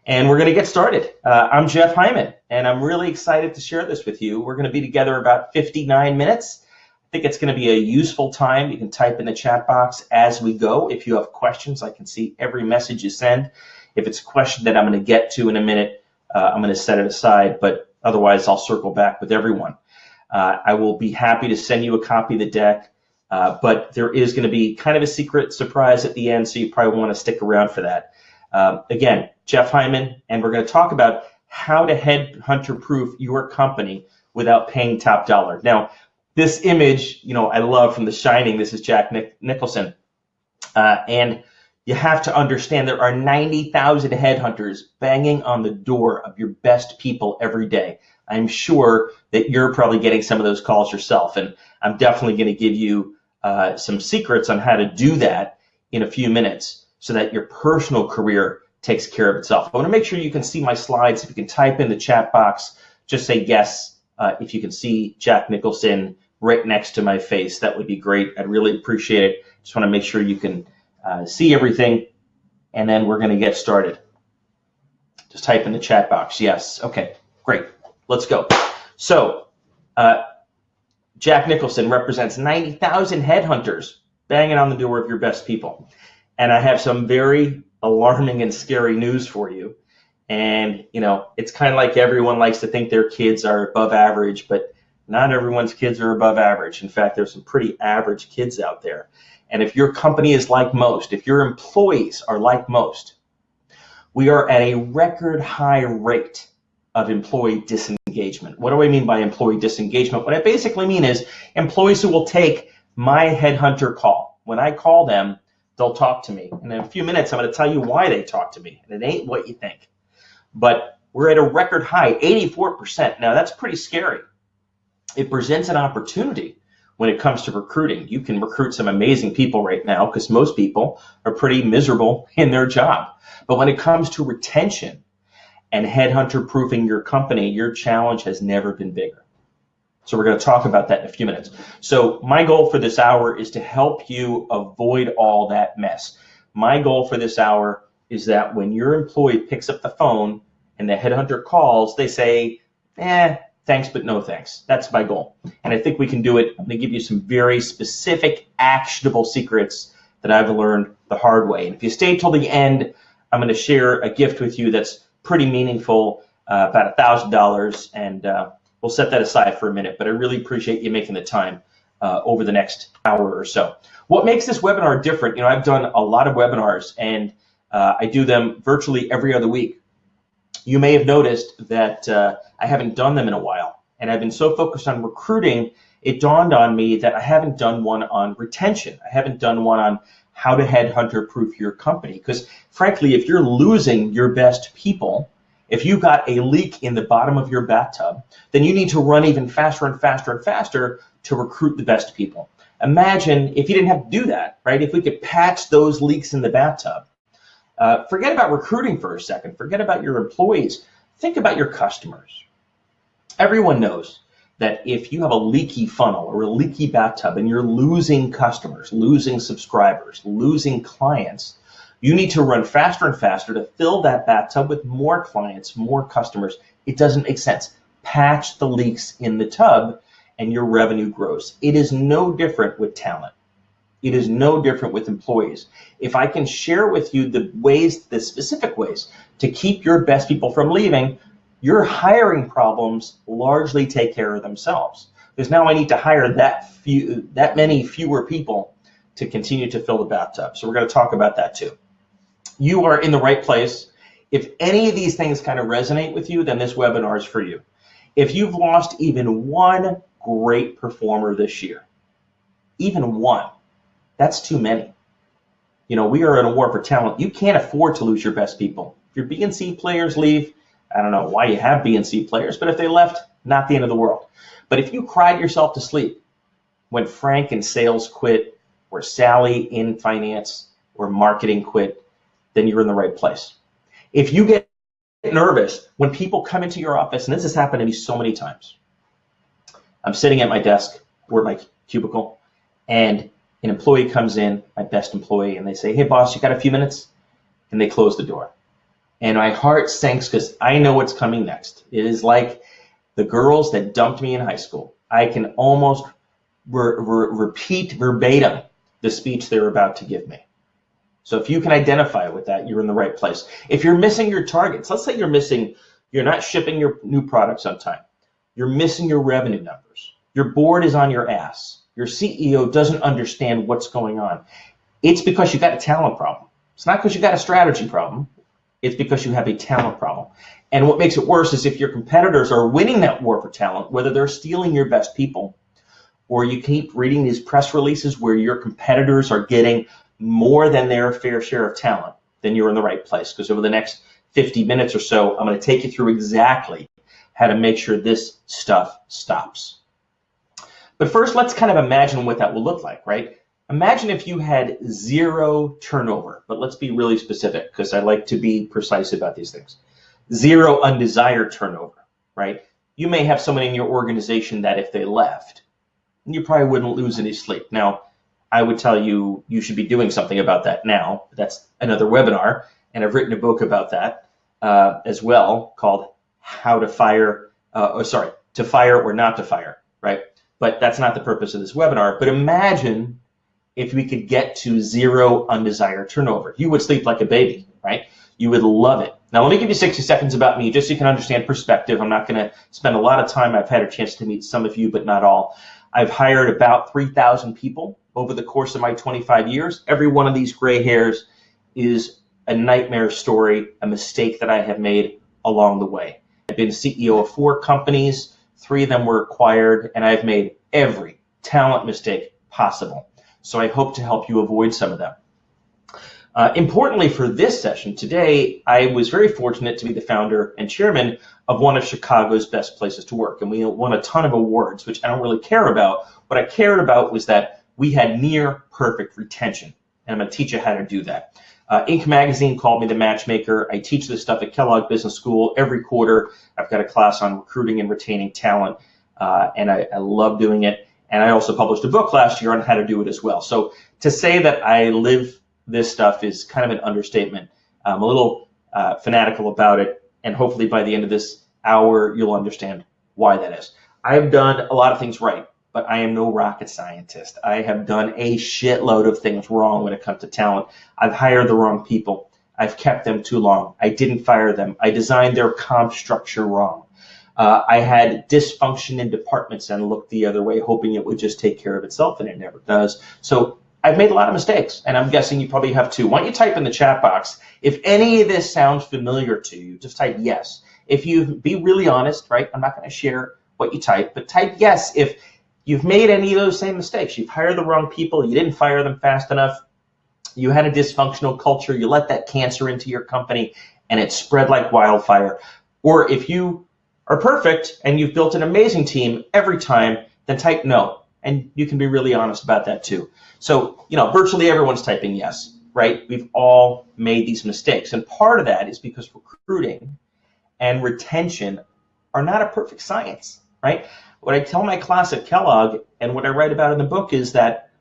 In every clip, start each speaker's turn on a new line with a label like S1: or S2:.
S1: And we're going to get started. I'm Jeff Hyman, and I'm really excited to share this with you. We're going to be together about 59 minutes. I think it's going to be a useful time. You can type in the chat box as we go. If you have questions, I can see every message you send. If it's a question that I'm going to get to in a minute, I'm going to set it aside, but otherwise I'll circle back with everyone. I will be happy to send you a copy of the deck, but there is going to be kind of a secret surprise at the end, so you probably want to stick around for that. Again, Jeff Hyman, and we're going to talk about how to headhunter-proof your company without paying top dollar. Now, this image, I love from The Shining. This is Jack Nicholson. And you have to understand there are 90,000 headhunters banging on the door of your best people every day. I'm sure that you're probably getting some of those calls yourself, and I'm definitely going to give you some secrets on how to do that in a few minutes so that your personal career takes care of itself. I want to make sure you can see my slides. If you can type in the chat box, just say yes. If you can see Jack Nicholson right next to my face, that would be great. I'd really appreciate it. Just want to make sure you can see everything, and then we're going to get started. Just type in the chat box. Yes. Okay, great. Let's go. So Jack Nicholson represents 90,000 headhunters banging on the door of your best people. And I have some very alarming and scary news for you. And, it's kind of like everyone likes to think their kids are above average, but not everyone's kids are above average. In fact, there's some pretty average kids out there. And if your company is like most, if your employees are like most, we are at a record high rate of employee disengagement. What do I mean by employee disengagement? What I basically mean is employees who will take my headhunter call. When I call them, they'll talk to me. And in a few minutes, I'm going to tell you why they talk to me. And it ain't what you think. But we're at a record high, 84%. Now, that's pretty scary. It presents an opportunity when it comes to recruiting. You can recruit some amazing people right now because most people are pretty miserable in their job. But when it comes to retention and headhunter-proofing your company, your challenge has never been bigger. So we're going to talk about that in a few minutes. So my goal for this hour is to help you avoid all that mess. My goal for this hour is that when your employee picks up the phone and the headhunter calls, they say, thanks, but no thanks. That's my goal. And I think we can do it. I'm going to give you some very specific, actionable secrets that I've learned the hard way. And if you stay till the end, I'm going to share a gift with you that's pretty meaningful, about $1,000, and we'll set that aside for a minute. But I really appreciate you making the time over the next hour or so. What makes this webinar different? I've done a lot of webinars, and I do them virtually every other week. You may have noticed that I haven't done them in a while, and I've been so focused on recruiting, it dawned on me that I haven't done one on retention. I haven't done one on how to headhunter-proof your company, because frankly, if you're losing your best people, if you got a leak in the bottom of your bathtub, then you need to run even faster and faster and faster to recruit the best people. Imagine if you didn't have to do that, right? If we could patch those leaks in the bathtub. Forget about recruiting for a second. Forget about your employees. Think about your customers. Everyone knows that if you have a leaky funnel or a leaky bathtub and you're losing customers, losing subscribers, losing clients, you need to run faster and faster to fill that bathtub with more clients, more customers. It doesn't make sense. Patch the leaks in the tub and your revenue grows. It is no different with talent. It is no different with employees. If I can share with you the specific ways to keep your best people from leaving, your hiring problems largely take care of themselves. Because now I need to hire that many fewer people to continue to fill the bathtub. So we're going to talk about that too. You are in the right place. If any of these things kind of resonate with you, then this webinar is for you. If you've lost even one great performer this year, even one, that's too many. We are in a war for talent. You can't afford to lose your best people. If your B and C players leave, I don't know why you have B and C players, but if they left, not the end of the world. But if you cried yourself to sleep when Frank in sales quit, or Sally in finance or marketing quit, then you're in the right place. If you get nervous when people come into your office, and this has happened to me so many times, I'm sitting at my desk or my cubicle, and an employee comes in, my best employee, and they say, "Hey boss, you got a few minutes?" And they close the door. And my heart sinks because I know what's coming next. It is like the girls that dumped me in high school. I can almost repeat verbatim the speech they're about to give me. So if you can identify with that, you're in the right place. If you're missing your targets, let's say you're not shipping your new products on time. You're missing your revenue numbers. Your board is on your ass. Your CEO doesn't understand what's going on. It's because you got a talent problem. It's not because you got a strategy problem. It's because you have a talent problem. And what makes it worse is if your competitors are winning that war for talent, whether they're stealing your best people, or you keep reading these press releases where your competitors are getting more than their fair share of talent, then you're in the right place. Because over the next 50 minutes or so, I'm going to take you through exactly how to make sure this stuff stops. But first, let's kind of imagine what that will look like, right? Imagine if you had zero turnover, but let's be really specific because I like to be precise about these things. Zero undesired turnover, right? You may have someone in your organization that if they left, you probably wouldn't lose any sleep. Now, I would tell you you should be doing something about that now. That's another webinar, and I've written a book about that as well called How to Fire, to Fire or Not to Fire, right? But that's not the purpose of this webinar. But imagine if we could get to zero undesired turnover. You would sleep like a baby, right? You would love it. Now, let me give you 60 seconds about me, just so you can understand perspective. I'm not going to spend a lot of time. I've had a chance to meet some of you, but not all. I've hired about 3,000 people over the course of my 25 years. Every one of these gray hairs is a nightmare story, a mistake that I have made along the way. I've been CEO of 4 companies. 3 of them were acquired, and I've made every talent mistake possible. So I hope to help you avoid some of them. Importantly for this session today, I was very fortunate to be the founder and chairman of one of Chicago's best places to work. And we won a ton of awards, which I don't really care about. What I cared about was that we had near perfect retention. And I'm going to teach you how to do that. Inc. magazine called me the matchmaker. I teach this stuff at Kellogg Business School every quarter. I've got a class on recruiting and retaining talent, and I love doing it. And I also published a book last year on how to do it as well. So to say that I live this stuff is kind of an understatement. I'm a little fanatical about it, and hopefully by the end of this hour, you'll understand why that is. I've done a lot of things right, but I am no rocket scientist. I have done a shitload of things wrong when it comes to talent. I've hired the wrong people. I've kept them too long. I didn't fire them. I designed their comp structure wrong. I had dysfunction in departments and looked the other way, hoping it would just take care of itself, and it never does. So I've made a lot of mistakes, and I'm guessing you probably have too. Why don't you type in the chat box if any of this sounds familiar to you? Just type yes. If you be really honest, right? I'm not going to share what you type, but type yes if you've made any of those same mistakes. You've hired the wrong people. You didn't fire them fast enough. You had a dysfunctional culture. You let that cancer into your company, and it spread like wildfire. Or if you are perfect and you've built an amazing team every time, then type no. And you can be really honest about that too. So, virtually everyone's typing yes, right? We've all made these mistakes. And part of that is because recruiting and retention are not a perfect science, right? What I tell my class at Kellogg and what I write about in the book is that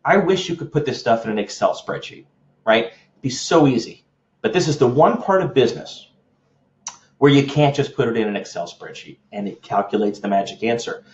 S1: I wish you could put this stuff in an Excel spreadsheet, right? It'd be so easy. But this is the one part of business where you can't just put it in an Excel spreadsheet and it calculates the magic answer.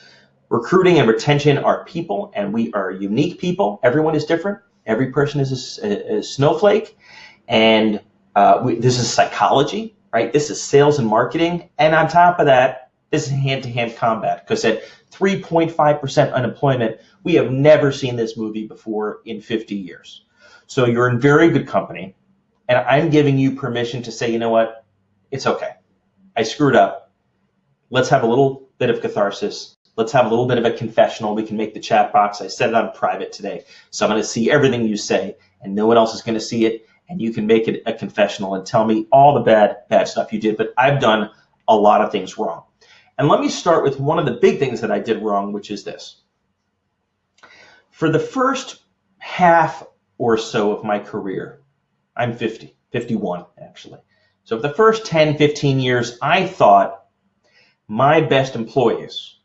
S1: Recruiting and retention are people, and we are unique people. Everyone is different. Every person is a snowflake, and this is psychology, right? This is sales and marketing, and on top of that, this is hand-to-hand combat, because at 3.5% unemployment, we have never seen this movie before in 50 years. So you're in very good company, and I'm giving you permission to say, you know what? It's okay. I screwed up. Let's have a little bit of catharsis. Let's have a little bit of a confessional. We can make the chat box. I set it on private today. So I'm going to see everything you say, and no one else is going to see it. And you can make it a confessional and tell me all the bad stuff you did. But I've done a lot of things wrong. And let me start with one of the big things that I did wrong, which is this. For the first half or so of my career, I'm 51 actually. So for the first 10, 15 years, I thought my best employees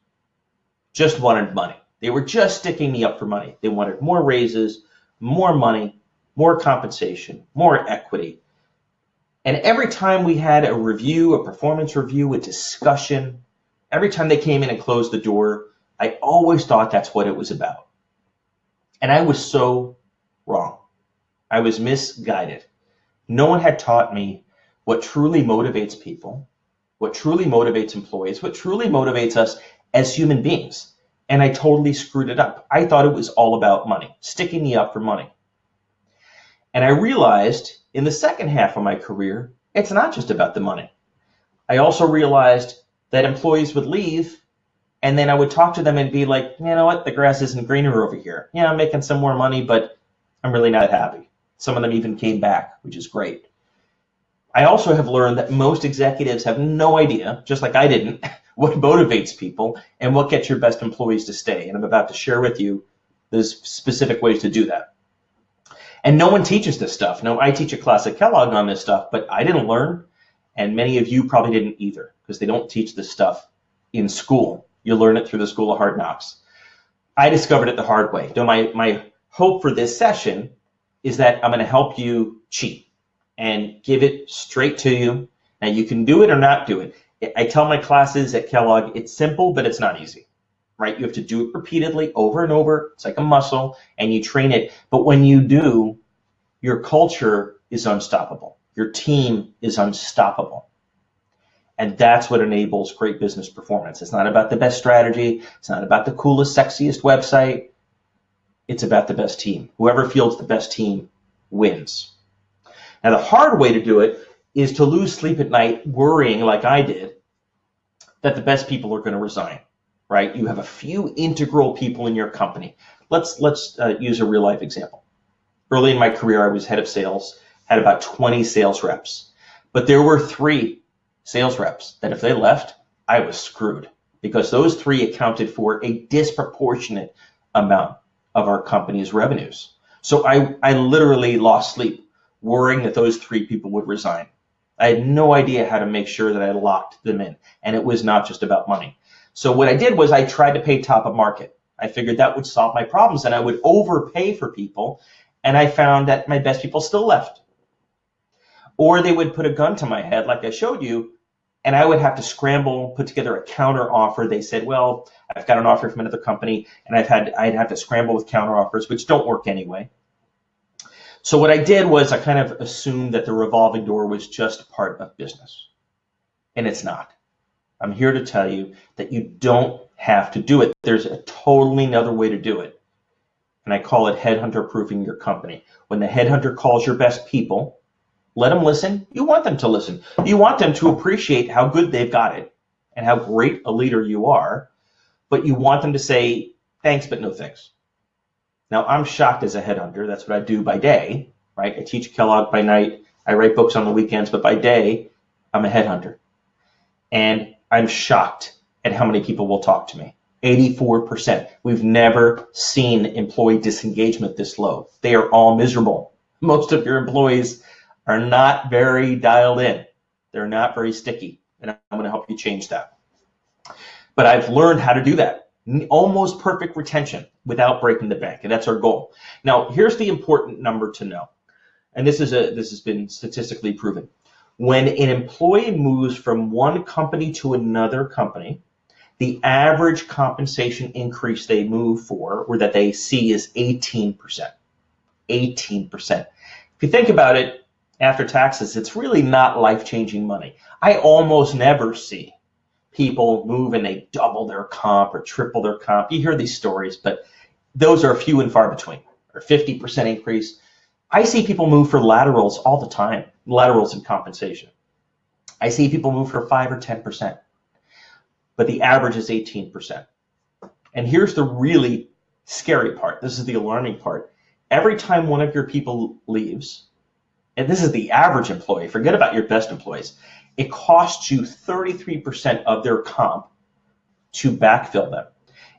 S1: just wanted money. They were just sticking me up for money. They wanted more raises, more money, more compensation, more equity. And every time we had a review, a performance review, a discussion, every time they came in and closed the door, I always thought that's what it was about. And I was so wrong. I was misguided. No one had taught me what truly motivates people, what truly motivates employees, what truly motivates us as human beings. And I totally screwed it up. I thought it was all about money, sticking me up for money. And I realized in the second half of my career, it's not just about the money. I also realized that employees would leave, and then I would talk to them and be like, you know what, the grass isn't greener over here. Yeah, I'm making some more money, but I'm really not happy. Some of them even came back, which is great. I also have learned that most executives have no idea, just like I didn't, what motivates people and what gets your best employees to stay. And I'm about to share with you the specific ways to do that. And no one teaches this stuff. No, I teach a class at Kellogg on this stuff, but I didn't learn, and many of you probably didn't either, because they don't teach this stuff in school. You learn it through the School of Hard Knocks. I discovered it the hard way. So my hope for this session is that I'm going to help you cheat and give it straight to you. Now, you can do it or not do it. I tell my classes at Kellogg, it's simple, but it's not easy, right? You have to do it repeatedly over and over. It's like a muscle, and you train it. But when you do, your culture is unstoppable. Your team is unstoppable. And that's what enables great business performance. It's not about the best strategy. It's not about the coolest, sexiest website. It's about the best team. Whoever fields the best team wins. Now, the hard way to do it is to lose sleep at night worrying, like I did, that the best people are going to resign, right? You have a few integral people in your company. Let's use a real life example. Early in my career, I was head of sales, had about 20 sales reps. But there were 3 sales reps that if they left, I was screwed, because those 3 accounted for a disproportionate amount of our company's revenues. So I literally lost sleep worrying that those 3 people would resign. I had no idea how to make sure that I locked them in, and it was not just about money. So what I did was I tried to pay top of market. I figured that would solve my problems, and I would overpay for people, and I found that my best people still left. Or they would put a gun to my head, like I showed you, and I would have to scramble, put together a counter offer. They said, well, I've got an offer from another company, and I'd have to scramble with counter offers, which don't work anyway. So what I did was I kind of assumed that the revolving door was just part of business, and it's not. I'm here to tell you that you don't have to do it. There's a totally another way to do it, and I call it headhunter-proofing your company. When the headhunter calls your best people, let them listen. You want them to listen. You want them to appreciate how good they've got it and how great a leader you are, but you want them to say, thanks, but no thanks. Now, I'm shocked as a headhunter. That's what I do by day, right? I teach Kellogg by night. I write books on the weekends, but by day, I'm a headhunter. And I'm shocked at how many people will talk to me. 84%. We've never seen employee disengagement this low. They are all miserable. Most of your employees are not very dialed in. They're not very sticky. And I'm going to help you change that. But I've learned how to do that. Almost perfect retention without breaking the bank, and that's our goal. Now, here's the important number to know, and this has been statistically proven. When an employee moves from one company to another company, the average compensation increase they move for, or that they see, is 18%. 18%. If you think about it, after taxes, it's really not life-changing money. I almost never see people move and they double their comp or triple their comp. You hear these stories, but those are few and far between, or 50% increase. I see people move for laterals all the time, laterals in compensation. I see people move for 5 or 10%, but the average is 18%. And here's the really scary part. This is the alarming part. Every time one of your people leaves, and this is the average employee, forget about your best employees, it costs you 33% of their comp to backfill them.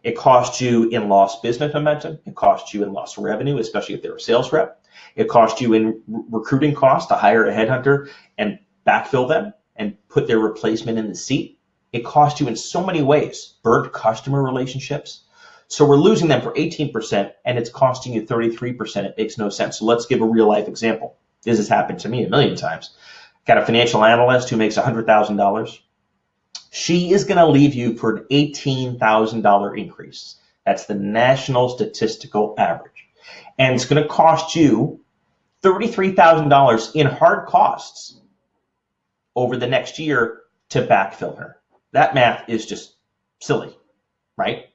S1: It costs you in lost business momentum. It costs you in lost revenue, especially if they're a sales rep. It costs you in recruiting costs to hire a headhunter and backfill them and put their replacement in the seat. It costs you in so many ways. Burnt customer relationships. So we're losing them for 18%, and it's costing you 33%. It makes no sense. So let's give a real life example. This has happened to me a million times. got a financial analyst who makes $100,000. She is going to leave you for an $18,000 increase. That's the national statistical average. And it's going to cost you $33,000 in hard costs over the next year to backfill her. That math is just silly, right?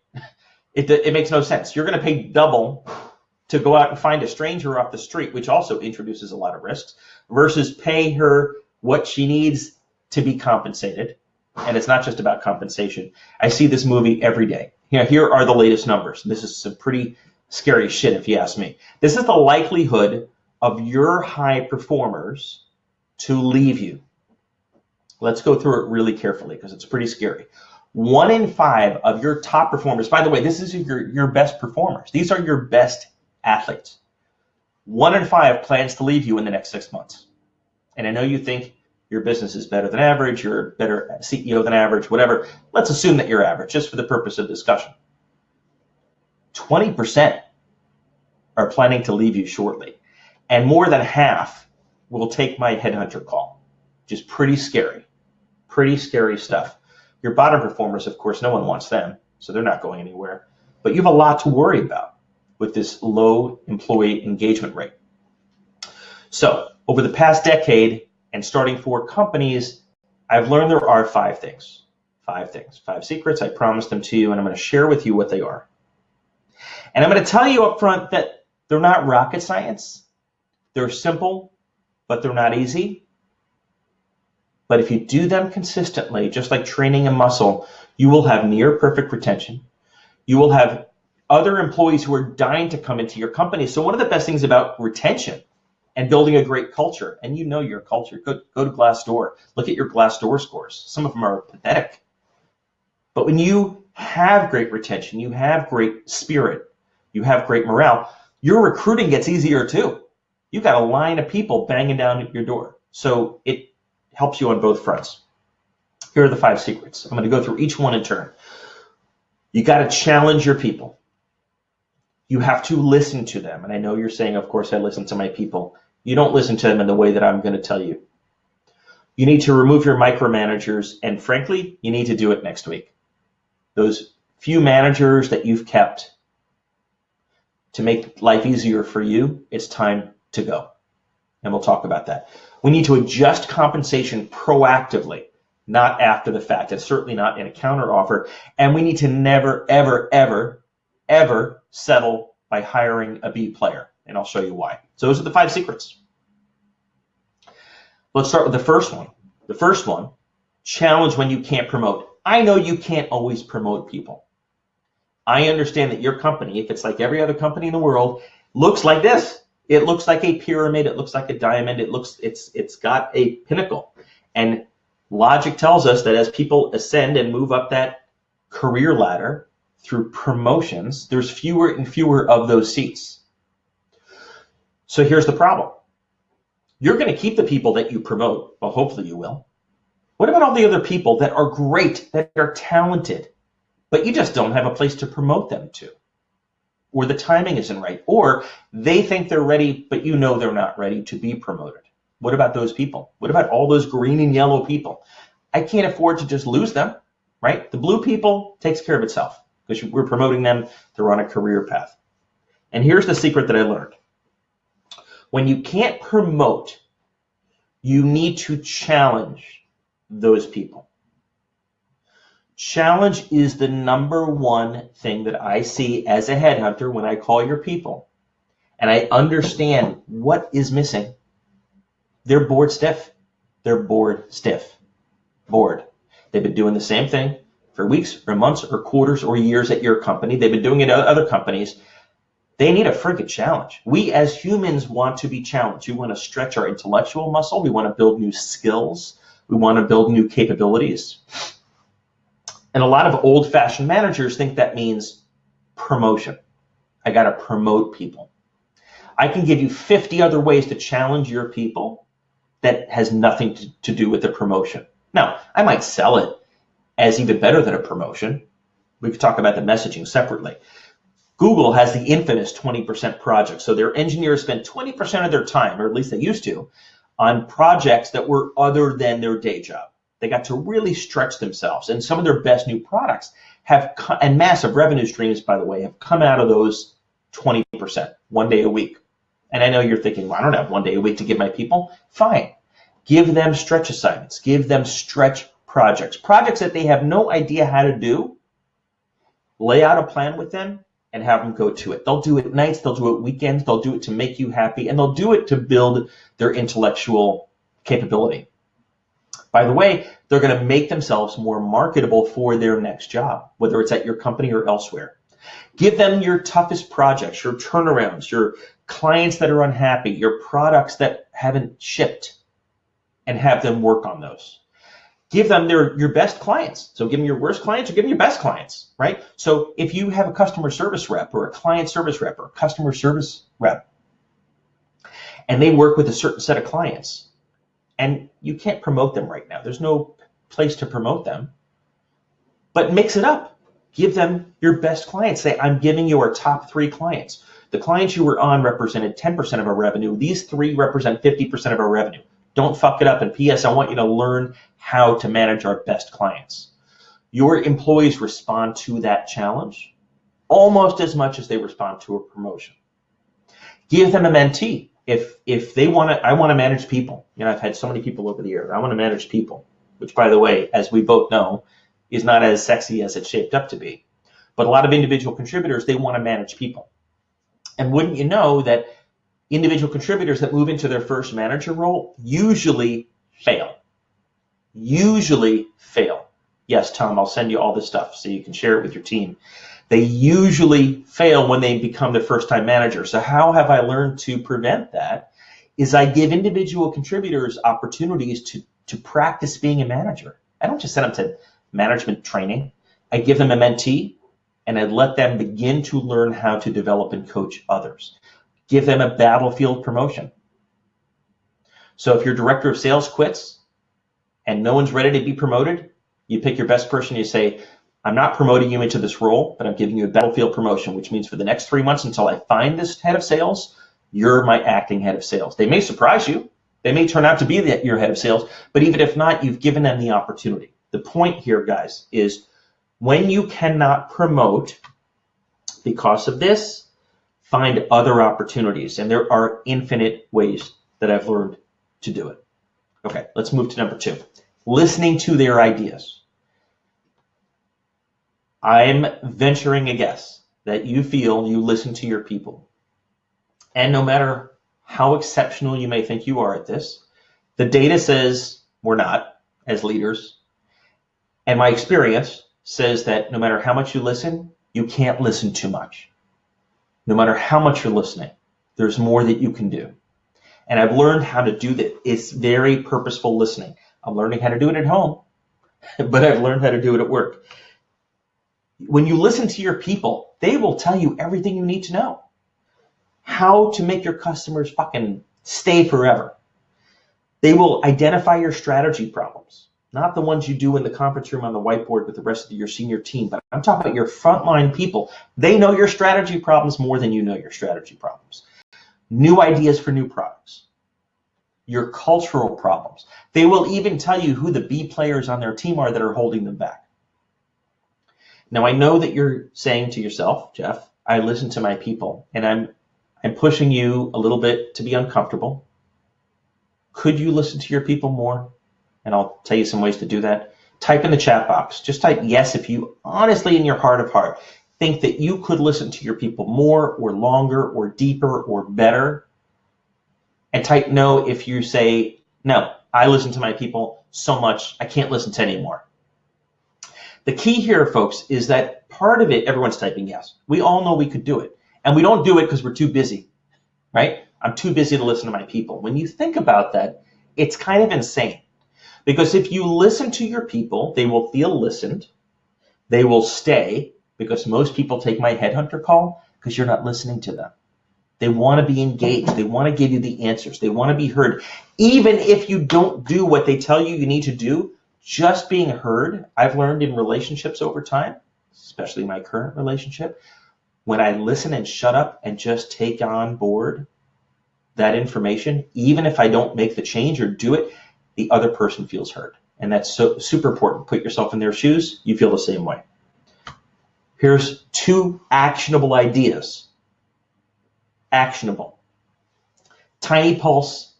S1: It makes no sense. You're going to pay double to go out and find a stranger off the street, which also introduces a lot of risks, versus pay her what she needs to be compensated. And it's not just about compensation. I see this movie every day. Here are the latest numbers. This is some pretty scary shit if you ask me. This is the likelihood of your high performers to leave you. Let's go through it really carefully because it's pretty scary. 1 in 5 of your top performers, by the way, this is your best performers. These are your best athletes. 1 in 5 plans to leave you in the next 6 months. And I know you think your business is better than average, you're a better CEO than average, whatever. Let's assume that you're average, just for the purpose of discussion. 20% are planning to leave you shortly. And more than half will take my headhunter call. Just pretty scary stuff. Your bottom performers, of course, no one wants them, so they're not going anywhere. But you have a lot to worry about with this low employee engagement rate. So over the past decade, and starting 4 companies, I've learned there are 5 things. 5 secrets. I promised them to you, and I'm going to share with you what they are. And I'm going to tell you up front that they're not rocket science. They're simple, but they're not easy. But if you do them consistently, just like training a muscle, you will have near perfect retention. You will have other employees who are dying to come into your company. So one of the best things about retention and building a great culture, and you know your culture, go to Glassdoor, look at your Glassdoor scores. Some of them are pathetic. But when you have great retention, you have great spirit, you have great morale, your recruiting gets easier too. You've got a line of people banging down at your door. So it helps you on both fronts. Here are the 5 secrets. I'm going to go through each one in turn. You got to challenge your people. You have to listen to them. And I know you're saying, of course, I listen to my people. You don't listen to them in the way that I'm going to tell you. You need to remove your micromanagers. And frankly, you need to do it next week. Those few managers that you've kept to make life easier for you, it's time to go. And we'll talk about that. We need to adjust compensation proactively, not after the fact. It's certainly not in a counter offer. And we need to never, ever, ever, ever settle by hiring a B player. And I'll show you why. So those are the 5 secrets. Let's start with the first one. The first one, challenge when you can't promote. I know you can't always promote people. I understand that your company, if it's like every other company in the world, looks like this. It looks like a pyramid. It looks like a diamond. It's got a pinnacle. And logic tells us that as people ascend and move up that career ladder through promotions, there's fewer and fewer of those seats. So here's the problem. You're going to keep the people that you promote. Well, hopefully you will. What about all the other people that are great, that are talented, but you just don't have a place to promote them to? Or the timing isn't right, or they think they're ready, but you know they're not ready to be promoted. What about those people? What about all those green and yellow people? I can't afford to just lose them, right? The blue people takes care of itself because we're promoting them. They're on a career path. And here's the secret that I learned. When you can't promote, you need to challenge those people. Challenge is the #1 thing that I see as a headhunter when I call your people and I understand what is missing. They're bored stiff. They're bored stiff. Bored. They've been doing the same thing for weeks or months or quarters or years at your company. They've been doing it at other companies. They need a friggin' challenge. We as humans want to be challenged. We want to stretch our intellectual muscle. We want to build new skills. We want to build new capabilities. And a lot of old-fashioned managers think that means promotion. I got to promote people. I can give you 50 other ways to challenge your people that has nothing to do with the promotion. Now, I might sell it as even better than a promotion. We could talk about the messaging separately. Google has the infamous 20% project. So their engineers spend 20% of their time, or at least they used to, on projects that were other than their day job. They got to really stretch themselves. And some of their best new products and massive revenue streams, by the way, have come out of those 20%, 1 day a week. And I know you're thinking, well, I don't have 1 day a week to give my people. Fine. Give them stretch assignments. Give them stretch projects. Projects that they have no idea how to do. Lay out a plan with them and have them go to it. They'll do it nights, they'll do it weekends, they'll do it to make you happy, and they'll do it to build their intellectual capability. By the way, they're going to make themselves more marketable for their next job, whether it's at your company or elsewhere. Give them your toughest projects, your turnarounds, your clients that are unhappy, your products that haven't shipped, and have them work on those. Give them your best clients. So give them your worst clients or give them your best clients, right? So if you have a customer service rep or a client service rep or a customer service rep, and they work with a certain set of clients, and you can't promote them right now. There's no place to promote them, but mix it up. Give them your best clients. Say, I'm giving you our top 3 clients. The clients you were on represented 10% of our revenue. These 3 represent 50% of our revenue. Don't fuck it up. And P.S., I want you to learn how to manage our best clients. Your employees respond to that challenge almost as much as they respond to a promotion. Give them a mentee. If they want to, I want to manage people. You know, I've had so many people over the years. I want to manage people, which, by the way, as we both know, is not as sexy as it's shaped up to be. But a lot of individual contributors, they want to manage people. And wouldn't you know that individual contributors that move into their first manager role usually fail. Usually fail. Yes, Tom, I'll send you all this stuff so you can share it with your team. They usually fail when they become the first-time manager. So how have I learned to prevent that? Is I give individual contributors opportunities to practice being a manager. I don't just send them to management training. I give them a mentee, and I let them begin to learn how to develop and coach others. Give them a battlefield promotion. So if your director of sales quits and no one's ready to be promoted, you pick your best person, you say, I'm not promoting you into this role, but I'm giving you a battlefield promotion, which means for the next 3 months until I find this head of sales, you're my acting head of sales. They may surprise you. They may turn out to be your head of sales, but even if not, you've given them the opportunity. The point here, guys, is when you cannot promote because of this, find other opportunities. And there are infinite ways that I've learned to do it. Okay, let's move to number 2. Listening to their ideas. I'm venturing a guess that you feel you listen to your people. And no matter how exceptional you may think you are at this, the data says we're not as leaders. And my experience says that no matter how much you listen, you can't listen too much. No matter how much you're listening, there's more that you can do. And I've learned how to do that. It's very purposeful listening. I'm learning how to do it at home, but I've learned how to do it at work. When you listen to your people, they will tell you everything you need to know. How to make your customers fucking stay forever. They will identify your strategy problems, not the ones you do in the conference room on the whiteboard with the rest of your senior team, but I'm talking about your frontline people. They know your strategy problems more than you know your strategy problems. New ideas for new products. Your cultural problems. They will even tell you who the B players on their team are that are holding them back. Now, I know that you're saying to yourself, Jeff, I listen to my people, and I'm pushing you a little bit to be uncomfortable. Could you listen to your people more? And I'll tell you some ways to do that. Type in the chat box. Just type yes if you honestly, in your heart of heart, think that you could listen to your people more or longer or deeper or better. And type no if you say, no, I listen to my people so much, I can't listen to anymore. The key here, folks, is that part of it, everyone's typing yes. We all know we could do it. And we don't do it because we're too busy, right? I'm too busy to listen to my people. When you think about that, it's kind of insane. Because if you listen to your people, they will feel listened. They will stay, because most people take my headhunter call because you're not listening to them. They want to be engaged. They want to give you the answers. They want to be heard. Even if you don't do what they tell you you need to do, just being heard, I've learned in relationships over time, especially my current relationship, when I listen and shut up and just take on board that information, even if I don't make the change or do it, the other person feels heard. And that's so super important. Put yourself in their shoes. You feel the same way. Here's 2 actionable ideas. Actionable. Tiny Pulse.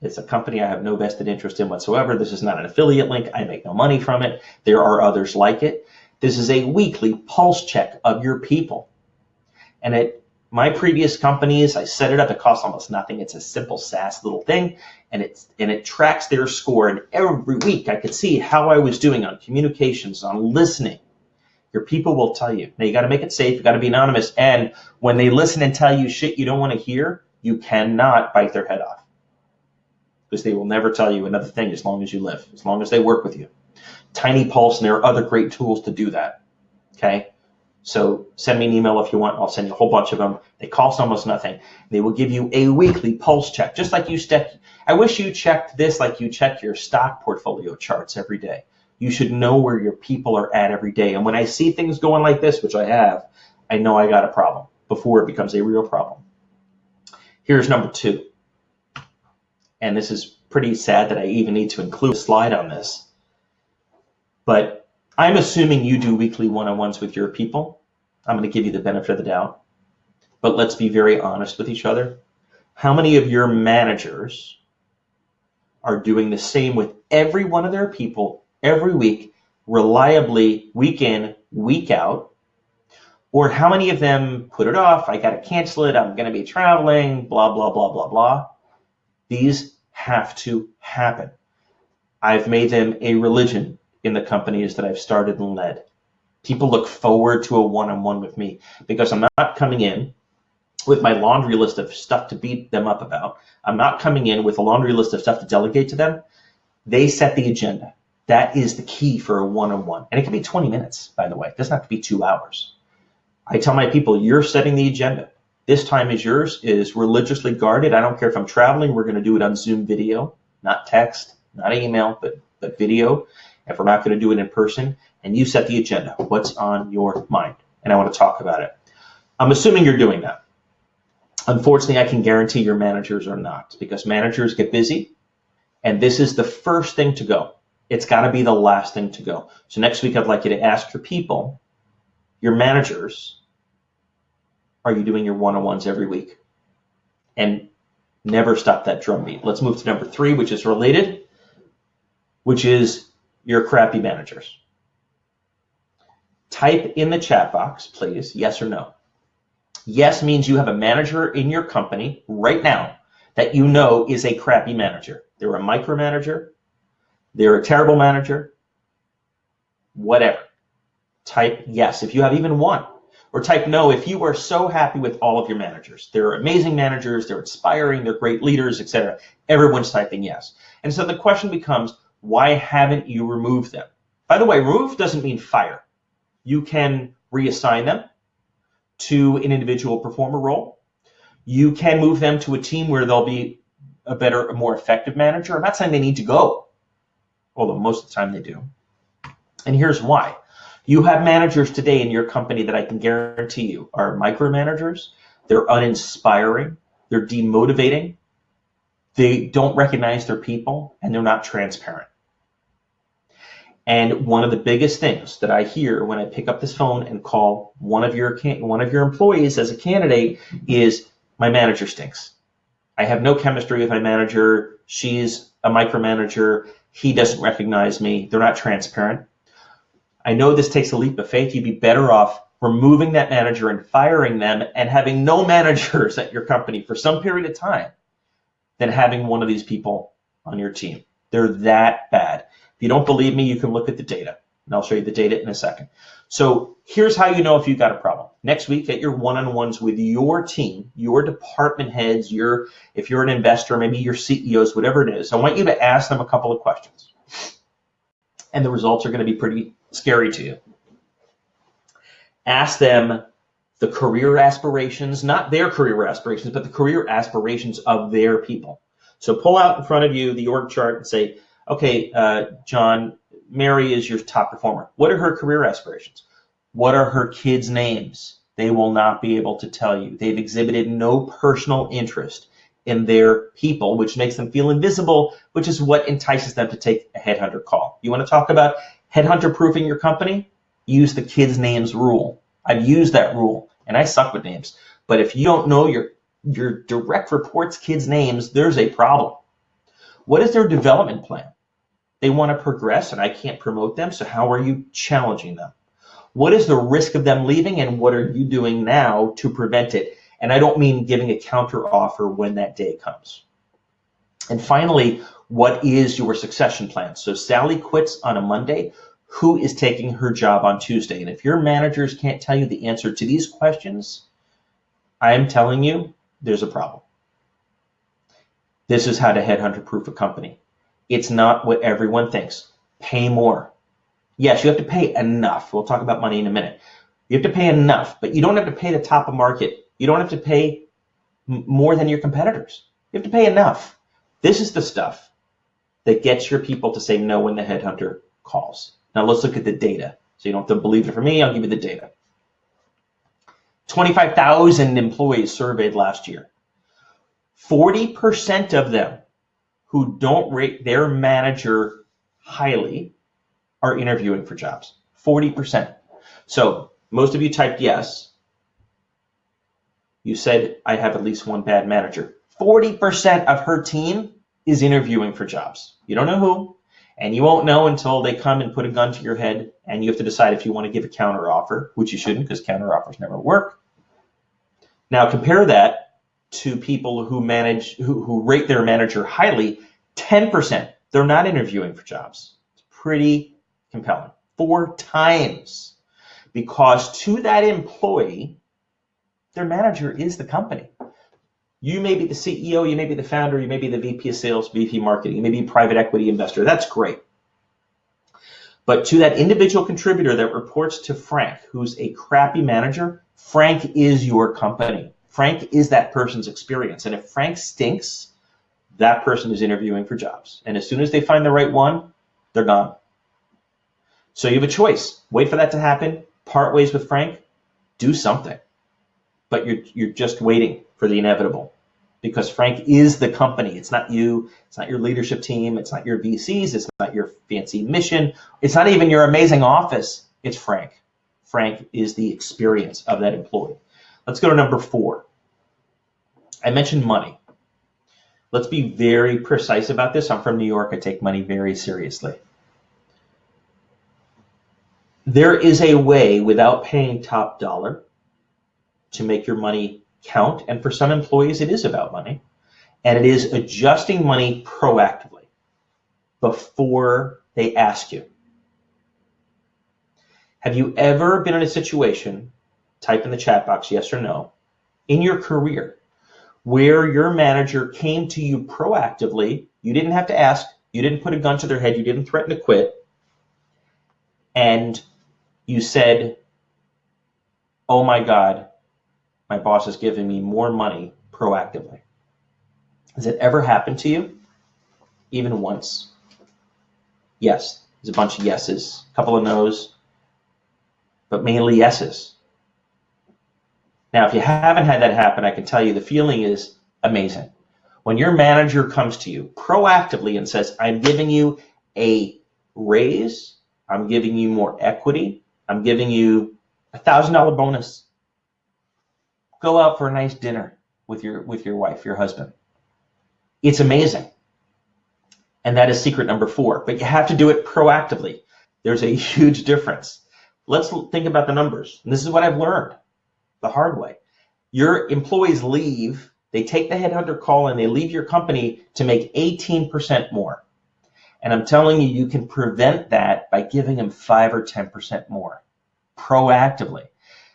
S1: It's a company I have no vested interest in whatsoever. This is not an affiliate link. I make no money from it. There are others like it. This is a weekly pulse check of your people. And at my previous companies, I set it up. It costs almost nothing. It's a simple SaaS little thing, and it tracks their score. And every week I could see how I was doing on communications, on listening. Your people will tell you. Now, you got to make it safe. You got to be anonymous. And when they listen and tell you shit you don't want to hear, you cannot bite their head off, because they will never tell you another thing as long as you live, as long as they work with you. Tiny Pulse, and there are other great tools to do that. Okay? So send me an email if you want. I'll send you a whole bunch of them. They cost almost nothing. They will give you a weekly pulse check, just like you check. I wish you checked this like you check your stock portfolio charts every day. You should know where your people are at every day. And when I see things going like this, which I have, I know I got a problem before it becomes a real problem. Here's number 2. And this is pretty sad that I even need to include a slide on this. But I'm assuming you do weekly one-on-ones with your people. I'm going to give you the benefit of the doubt. But let's be very honest with each other. How many of your managers are doing the same with every one of their people every week, reliably, week in, week out? Or how many of them put it off? I got to cancel it. I'm going to be traveling, blah, blah, blah, blah, blah. These have to happen. I've made them a religion in the companies that I've started and led. People look forward to a one-on-one with me because I'm not coming in with my laundry list of stuff to beat them up about. I'm not coming in with a laundry list of stuff to delegate to them. They set the agenda. That is the key for a one-on-one. And it can be 20 minutes, by the way. It doesn't have to be 2 hours. I tell my people, you're setting the agenda. This time is yours, is religiously guarded. I don't care if I'm traveling. We're going to do it on Zoom video, not text, not email, but video. If we're not going to do it in person, and you set the agenda, what's on your mind? And I want to talk about it. I'm assuming you're doing that. Unfortunately, I can guarantee your managers are not, because managers get busy, and this is the first thing to go. It's got to be the last thing to go. So next week, I'd like you to ask your people, your managers, are you doing your one-on-ones every week? And never stop that drumbeat. Let's move to number 3, which is related, which is your crappy managers. Type in the chat box, please, yes or no. Yes means you have a manager in your company right now that you know is a crappy manager. They're a micromanager. They're a terrible manager. Whatever. Type yes if you have even one. Or type no if you are so happy with all of your managers. They're amazing managers. They're inspiring. They're great leaders, etc. Everyone's typing yes. And so the question becomes, why haven't you removed them? By the way, remove doesn't mean fire. You can reassign them to an individual performer role. You can move them to a team where they'll be a better, a more effective manager. I'm not saying they need to go, although most of the time they do. And here's why. You have managers today in your company that I can guarantee you are micromanagers. They're uninspiring. They're demotivating. They don't recognize their people, and they're not transparent. And one of the biggest things that I hear when I pick up this phone and call one of your employees as a candidate is, my manager stinks. I have no chemistry with my manager. She's a micromanager. He doesn't recognize me. They're not transparent. I know this takes a leap of faith. You'd be better off removing that manager and firing them and having no managers at your company for some period of time than having one of these people on your team. They're that bad. If you don't believe me, you can look at the data, and I'll show you the data in a second. So here's how you know if you've got a problem. Next week, get your one-on-ones with your team, your department heads, if you're an investor, maybe your CEOs, whatever it is. I want you to ask them a couple of questions, and the results are going to be pretty scary to you. Ask them the career aspirations, not their career aspirations, but the career aspirations of their people. So pull out in front of you the org chart and say, okay, John, Mary is your top performer. What are her career aspirations? What are her kids' names? They will not be able to tell you. They've exhibited no personal interest in their people, which makes them feel invisible, which is what entices them to take a headhunter call. You want to talk about headhunter-proofing your company? Use the kids' names rule. I've used that rule, and I suck with names. But if you don't know your direct reports' kids' names, there's a problem. What is their development plan? They want to progress, and I can't promote them, so how are you challenging them? What is the risk of them leaving, and what are you doing now to prevent it? And I don't mean giving a counter offer when that day comes. And finally, what is your succession plan? So Sally quits on a Monday. Who is taking her job on Tuesday? And if your managers can't tell you the answer to these questions, I am telling you, there's a problem. This is how to headhunter-proof a company. It's not what everyone thinks. Pay more. Yes, you have to pay enough. We'll talk about money in a minute. You have to pay enough, but you don't have to pay the top of market. You don't have to pay more than your competitors. You have to pay enough. This is the stuff that gets your people to say no when the headhunter calls. Now let's look at the data. So you don't have to believe it from me, I'll give you the data. 25,000 employees surveyed last year. 40% of them who don't rate their manager highly are interviewing for jobs. 40%. So most of you typed yes. You said, I have at least one bad manager. 40% of her team is interviewing for jobs. You don't know who, and you won't know until they come and put a gun to your head, and you have to decide if you want to give a counter offer, which you shouldn't because counter offers never work. Now compare that to people who rate their manager highly. 10%, they're not interviewing for jobs. It's pretty compelling. 4 times. Because to that employee, their manager is the company. You may be the CEO, you may be the founder, you may be the VP of sales, VP marketing, you may be a private equity investor. That's great. But to that individual contributor that reports to Frank, who's a crappy manager, Frank is your company. Frank is that person's experience. And if Frank stinks, that person is interviewing for jobs. And as soon as they find the right one, they're gone. So you have a choice. Wait for that to happen, part ways with Frank, do something. But you're just waiting for the inevitable because Frank is the company. It's not you. It's not your leadership team. It's not your VCs. It's not your fancy mission. It's not even your amazing office. It's Frank. Frank is the experience of that employee. Let's go to number 4. I mentioned money. Let's be very precise about this. I'm from New York. I take money very seriously. There is a way without paying top dollar to make your money count. And for some employees, it is about money. And it is adjusting money proactively before they ask you. Have you ever been in a situation, type in the chat box yes or no, in your career where your manager came to you proactively, you didn't have to ask, you didn't put a gun to their head, you didn't threaten to quit, and you said, oh my God, my boss is giving me more money proactively. Has it ever happened to you? Even once? Yes. There's a bunch of yeses, a couple of no's, but mainly yeses. Now, if you haven't had that happen, I can tell you the feeling is amazing. When your manager comes to you proactively and says, I'm giving you a raise, I'm giving you more equity, I'm giving you $1,000 bonus. Go out for a nice dinner with your wife, your husband. It's amazing. And that is secret number 4. But you have to do it proactively. There's a huge difference. Let's think about the numbers. And this is what I've learned the hard way. Your employees leave, they take the headhunter call, and they leave your company to make 18% more. And I'm telling you, you can prevent that by giving them 5 or 10% more proactively.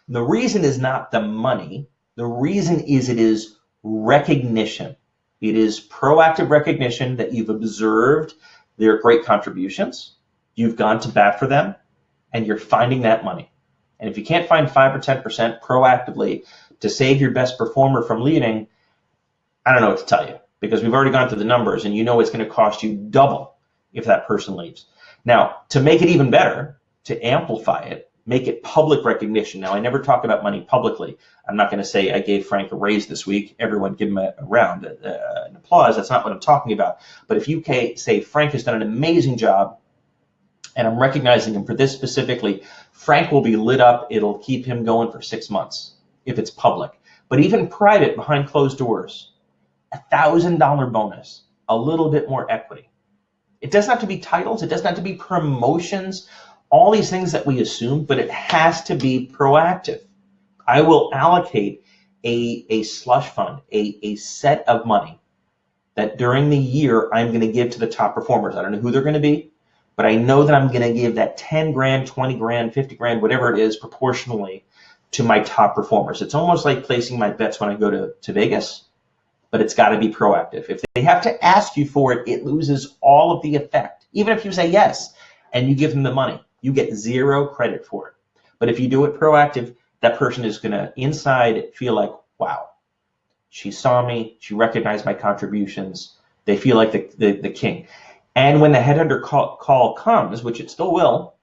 S1: The reason is not the money. The reason is it is recognition. It is proactive recognition that you've observed their great contributions, you've gone to bat for them, and you're finding that money. And if you can't find 5 or 10% proactively to save your best performer from leaving, I don't know what to tell you, because we've already gone through the numbers and you know it's going to cost you double if that person leaves. Now, to make it even better, to amplify it, Make it public recognition. Now, I never talk about money publicly. I'm not going to say I gave Frank a raise this week. Everyone give him a round, an applause. That's not what I'm talking about. But if you say Frank has done an amazing job, and I'm recognizing him for this specifically, Frank will be lit up. It'll keep him going for 6 months if it's public. But even private, behind closed doors, $1,000 bonus, a little bit more equity. It doesn't have to be titles. It doesn't have to be promotions. All these things that we assume, but it has to be proactive. I will allocate a slush fund, a set of money that during the year I'm going to give to the top performers. I don't know who they're going to be, but I know that I'm going to give that 10 grand, 20 grand, 50 grand, whatever it is, proportionally to my top performers. It's almost like placing my bets when I go to Vegas, but it's got to be proactive. If they have to ask you for it, it loses all of the effect. Even if you say yes and you give them the money, you get zero credit for it. But if you do it proactive, that person is going to inside feel like, wow, she saw me, she recognized my contributions. They feel like the king. And when the headhunter call comes, which it still will,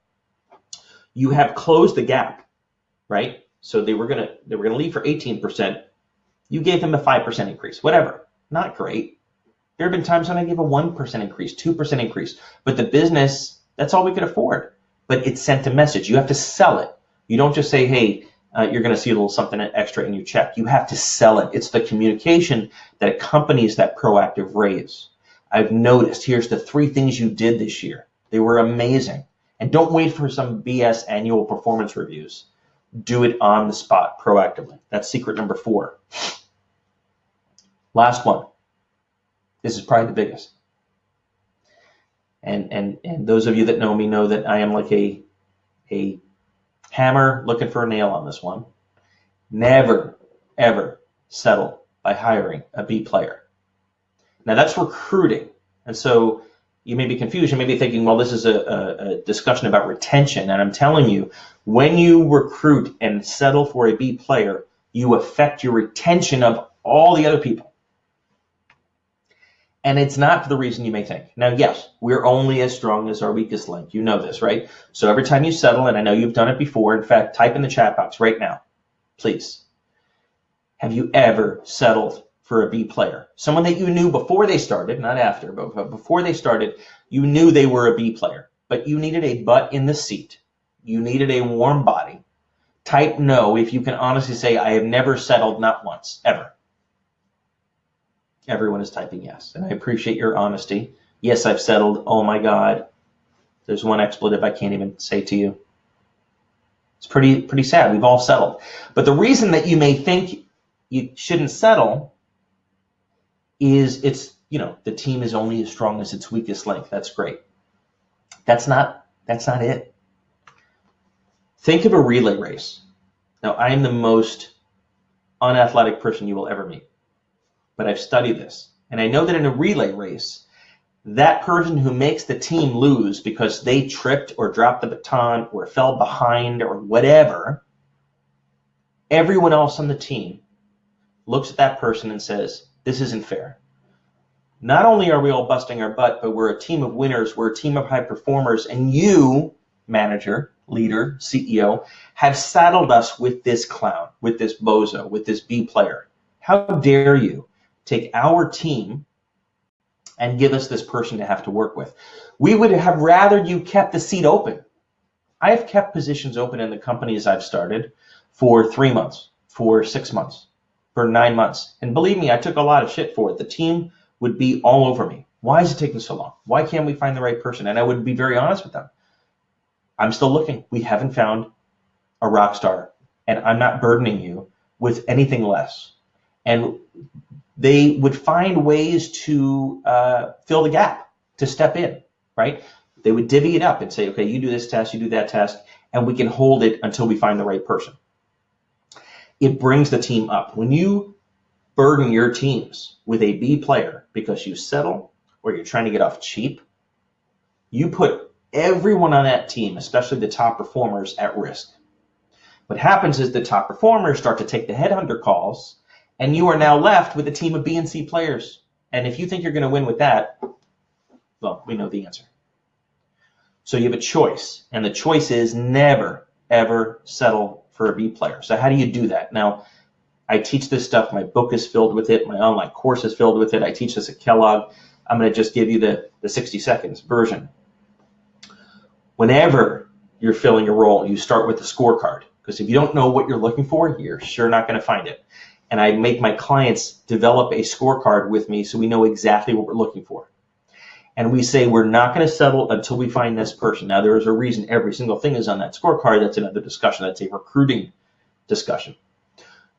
S1: you have closed the gap, right? So they were gonna leave for 18%. You gave them a 5% increase, whatever. Not great. There have been times when I gave a 1% increase, 2% increase, but the business, that's all we could afford. But it sent a message. You have to sell it. You don't just say, hey, you're going to see a little something extra in your check. You have to sell it. It's the communication that accompanies that proactive raise. I've noticed, here's the 3 things you did this year. They were amazing. And don't wait for some BS annual performance reviews. Do it on the spot proactively. That's secret number 4. Last one. This is probably the biggest. And those of you that know me know that I am like a hammer looking for a nail on this one. Never, ever settle by hiring a B player. Now that's recruiting. And so you may be confused. You may be thinking, well, this is a discussion about retention. And I'm telling you, when you recruit and settle for a B player, you affect your retention of all the other people. And it's not for the reason you may think. Now, yes, we're only as strong as our weakest link. You know this, right? So every time you settle, and I know you've done it before, in fact, type in the chat box right now, please. Have you ever settled for a B player? Someone that you knew before they started, not after, but before they started, you knew they were a B player, but you needed a butt in the seat. You needed a warm body. Type no if you can honestly say, I have never settled, not once, ever. Everyone is typing yes, and I appreciate your honesty. Yes, I've settled. Oh my God. There's one expletive I can't even say to you. It's pretty sad. We've all settled. But the reason that you may think you shouldn't settle is the team is only as strong as its weakest link. That's great. That's not it. Think of a relay race. Now, I am the most unathletic person you will ever meet. But I've studied this, and I know that in a relay race, that person who makes the team lose because they tripped or dropped the baton or fell behind or whatever, everyone else on the team looks at that person and says, this isn't fair. Not only are we all busting our butt, but we're a team of winners, we're a team of high performers, and you, manager, leader, CEO, have saddled us with this clown, with this bozo, with this B player. How dare you take our team and give us this person to have to work with? We would have rather you kept the seat open. I have kept positions open in the companies I've started for 3 months, for 6 months, for 9 months. And believe me, I took a lot of shit for it. The team would be all over me. Why is it taking so long? Why can't we find the right person? And I would be very honest with them. I'm still looking. We haven't found a rock star, and I'm not burdening you with anything less. And they would find ways to fill the gap, to step in, right? They would divvy it up and say, okay, you do this task, you do that task, and we can hold it until we find the right person. It brings the team up. When you burden your teams with a B player because you settle or you're trying to get off cheap, you put everyone on that team, especially the top performers, at risk. What happens is the top performers start to take the headhunter calls, and you are now left with a team of B and C players. And if you think you're going to win with that, well, we know the answer. So you have a choice, and the choice is never, ever settle for a B player. So how do you do that? Now, I teach this stuff. My book is filled with it. My online course is filled with it. I teach this at Kellogg. I'm going to just give you the 60 seconds version. Whenever you're filling a role, you start with the scorecard, because if you don't know what you're looking for, you're sure not going to find it. And I make my clients develop a scorecard with me so we know exactly what we're looking for. And we say we're not going to settle until we find this person. Now, there is a reason every single thing is on that scorecard. That's another discussion. That's a recruiting discussion.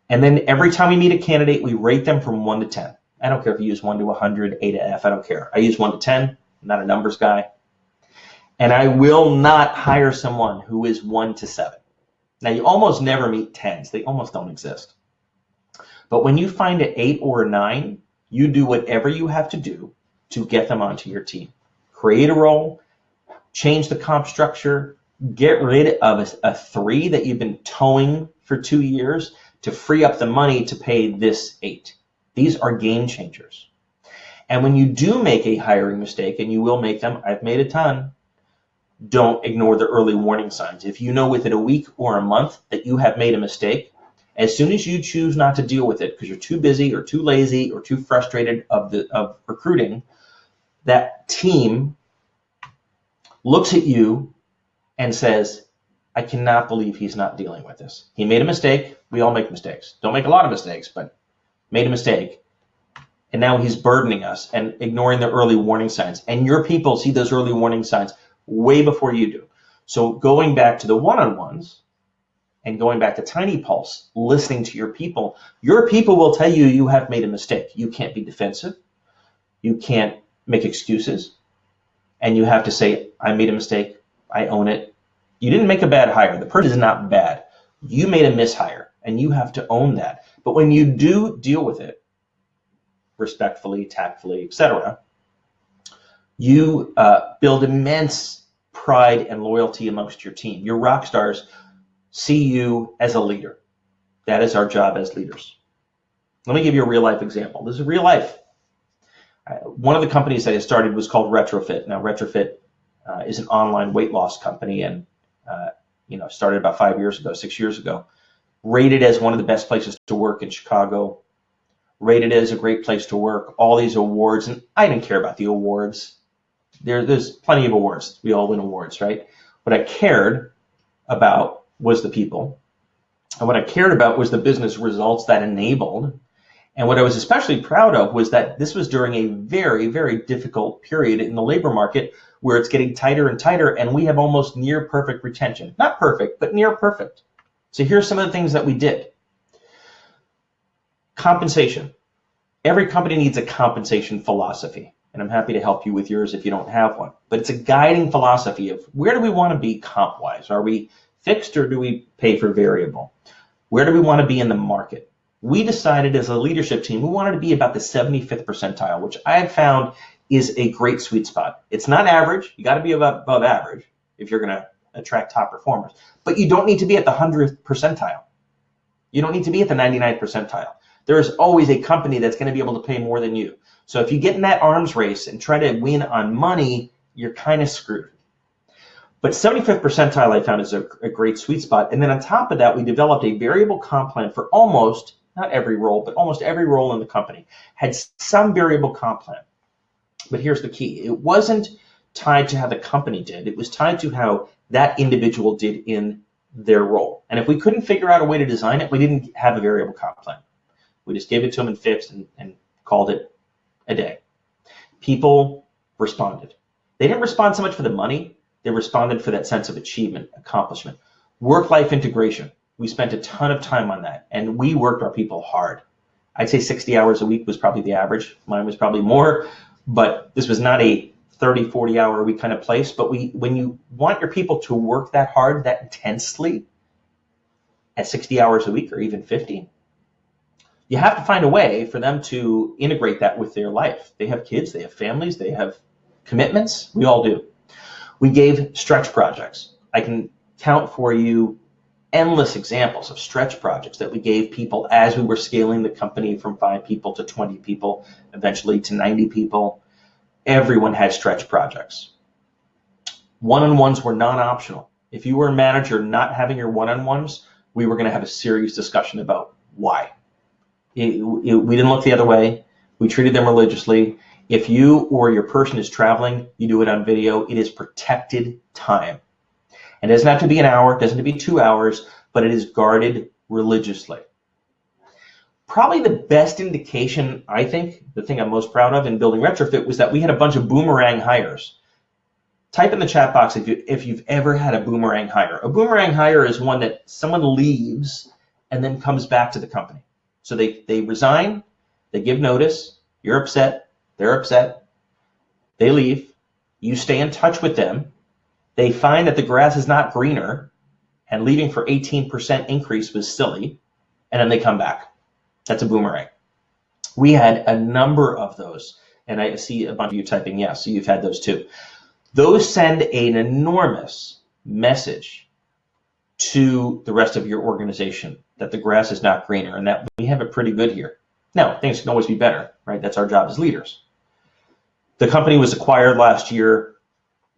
S1: And then every time we meet a candidate, we rate them from 1 to 10. I don't care if you use 1 to 100, A to F. I don't care. I use 1 to 10. I'm not a numbers guy. And I will not hire someone who is 1 to 7. Now, you almost never meet 10s. They almost don't exist. But when you find an 8 or a 9, you do whatever you have to do to get them onto your team. Create a role, change the comp structure, get rid of a 3 that you've been towing for 2 years to free up the money to pay this 8. These are game changers. And when you do make a hiring mistake, and you will make them, I've made a ton, don't ignore the early warning signs. If you know within a week or a month that you have made a mistake, as soon as you choose not to deal with it because you're too busy or too lazy or too frustrated of recruiting, that team looks at you and says, I cannot believe he's not dealing with this. He made a mistake. We all make mistakes. Don't make a lot of mistakes, but made a mistake. And now he's burdening us and ignoring the early warning signs. And your people see those early warning signs way before you do. So going back to the one-on-ones and going back to Tiny Pulse, listening to your people will tell you you have made a mistake. You can't be defensive. You can't make excuses. And you have to say, I made a mistake. I own it. You didn't make a bad hire. The person is not bad. You made a mishire, and you have to own that. But when you do deal with it, respectfully, tactfully, etc., you build immense pride and loyalty amongst your team. Your rock stars see you as a leader. That is our job as leaders. Let me give you a real life example. This is real life. One of the companies that I started was called Retrofit. Now, Retrofit is an online weight loss company, and started about 6 years ago. Rated as one of the best places to work in Chicago. Rated as a great place to work. All these awards, and I didn't care about the awards. There's plenty of awards. We all win awards, right? What I cared about was the people. And what I cared about was the business results that enabled. And what I was especially proud of was that this was during a very, very difficult period in the labor market where it's getting tighter and tighter, and we have almost near perfect retention. Not perfect, but near perfect. So here's some of the things that we did. Compensation. Every company needs a compensation philosophy, and I'm happy to help you with yours if you don't have one. But it's a guiding philosophy of where do we want to be comp-wise? Are we fixed or do we pay for variable? Where do we want to be in the market? We decided as a leadership team, we wanted to be about the 75th percentile, which I have found is a great sweet spot. It's not average. You got to be above average if you're going to attract top performers. But you don't need to be at the 100th percentile. You don't need to be at the 99th percentile. There is always a company that's going to be able to pay more than you. So if you get in that arms race and try to win on money, you're kind of screwed. But 75th percentile I found is a great sweet spot. And then on top of that, we developed a variable comp plan for almost, not every role, but almost every role in the company had some variable comp plan. But here's the key. It wasn't tied to how the company did. It was tied to how that individual did in their role. And if we couldn't figure out a way to design it, we didn't have a variable comp plan. We just gave it to them and fixed and called it a day. People responded. They didn't respond so much for the money. They responded for that sense of achievement, accomplishment. Work-life integration. We spent a ton of time on that, and we worked our people hard. I'd say 60 hours a week was probably the average. Mine was probably more, but this was not a 30, 40-hour a week kind of place. But when you want your people to work that hard, that intensely, at 60 hours a week or even 50, you have to find a way for them to integrate that with their life. They have kids, they have families, they have commitments. We all do. We gave stretch projects. I can count for you endless examples of stretch projects that we gave people as we were scaling the company from 5 people to 20 people, eventually to 90 people. Everyone had stretch projects. One-on-ones were non-optional. If you were a manager not having your one-on-ones, we were going to have a serious discussion about why. We didn't look the other way. We treated them religiously. If you or your person is traveling, you do it on video. It is protected time. And it doesn't have to be an hour, it doesn't have to be 2 hours, but it is guarded religiously. Probably the best indication, I think, the thing I'm most proud of in building Retrofit was that we had a bunch of boomerang hires. Type in the chat box if you've ever had a boomerang hire. A boomerang hire is one that someone leaves and then comes back to the company. So they resign, they give notice, you're upset, they're upset, they leave, you stay in touch with them, they find that the grass is not greener, and leaving for 18% increase was silly, and then they come back. That's a boomerang. We had a number of those, and I see a bunch of you typing yes, so you've had those too. Those send an enormous message to the rest of your organization that the grass is not greener and that we have it pretty good here. Now, things can always be better, right? That's our job as leaders. The company was acquired last year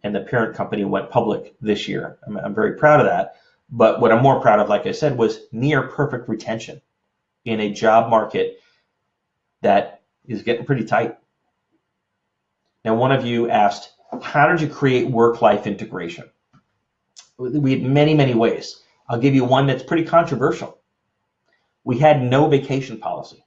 S1: and the parent company went public this year. I'm very proud of that. But what I'm more proud of, like I said, was near perfect retention in a job market that is getting pretty tight. Now, one of you asked, how did you create work-life integration? We had many, many ways. I'll give you one that's pretty controversial. We had no vacation policy.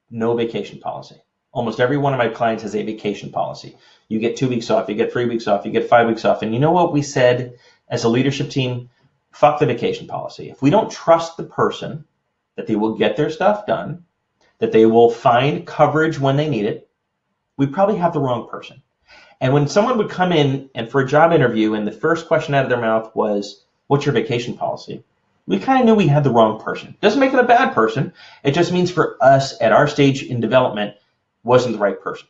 S1: No vacation policy. Almost every one of my clients has a vacation policy. You get 2 weeks off, you get 3 weeks off, you get 5 weeks off. And you know what we said as a leadership team? Fuck the vacation policy. If we don't trust the person that they will get their stuff done, that they will find coverage when they need it, we probably have the wrong person. And when someone would come in and for a job interview and the first question out of their mouth was, what's your vacation policy? We kind of knew we had the wrong person. Doesn't make it a bad person. It just means for us at our stage in development wasn't the right person.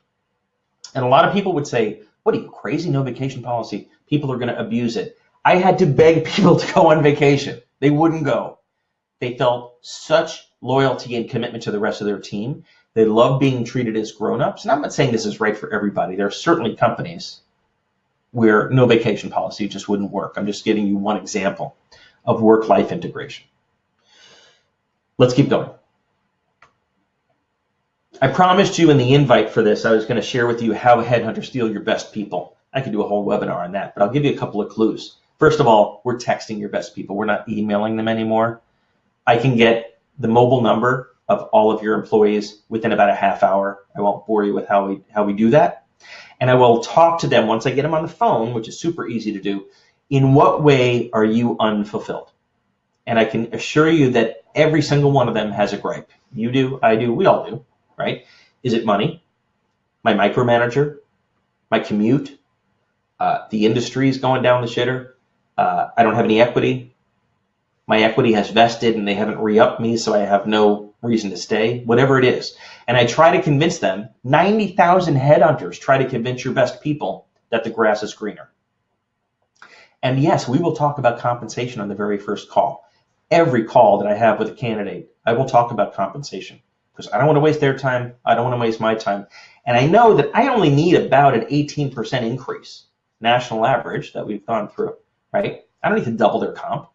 S1: And a lot of people would say, what are you, crazy? No vacation policy. People are going to abuse it. I had to beg people to go on vacation. They wouldn't go. They felt such loyalty and commitment to the rest of their team. They love being treated as grown-ups. And I'm not saying this is right for everybody. There are certainly companies where no vacation policy just wouldn't work. I'm just giving you one example of work-life integration. Let's keep going. I promised you in the invite for this, I was going to share with you how headhunters steal your best people. I could do a whole webinar on that, but I'll give you a couple of clues. First of all, we're texting your best people. We're not emailing them anymore. I can get the mobile number of all of your employees within about a half hour. I won't bore you with how we do that. And I will talk to them once I get them on the phone, which is super easy to do. In what way are you unfulfilled? And I can assure you that every single one of them has a gripe. You do, I do, we all do, right? Is it money? My micromanager? My commute? The industry is going down the shitter? I don't have any equity. My equity has vested and they haven't re-upped me, so I have no reason to stay, whatever it is. And I try to convince them, 90,000 headhunters try to convince your best people that the grass is greener. And yes, we will talk about compensation on the very first call. Every call that I have with a candidate, I will talk about compensation because I don't want to waste their time. I don't want to waste my time. And I know that I only need about an 18% increase, national average that we've gone through, right? I don't need to double their comp.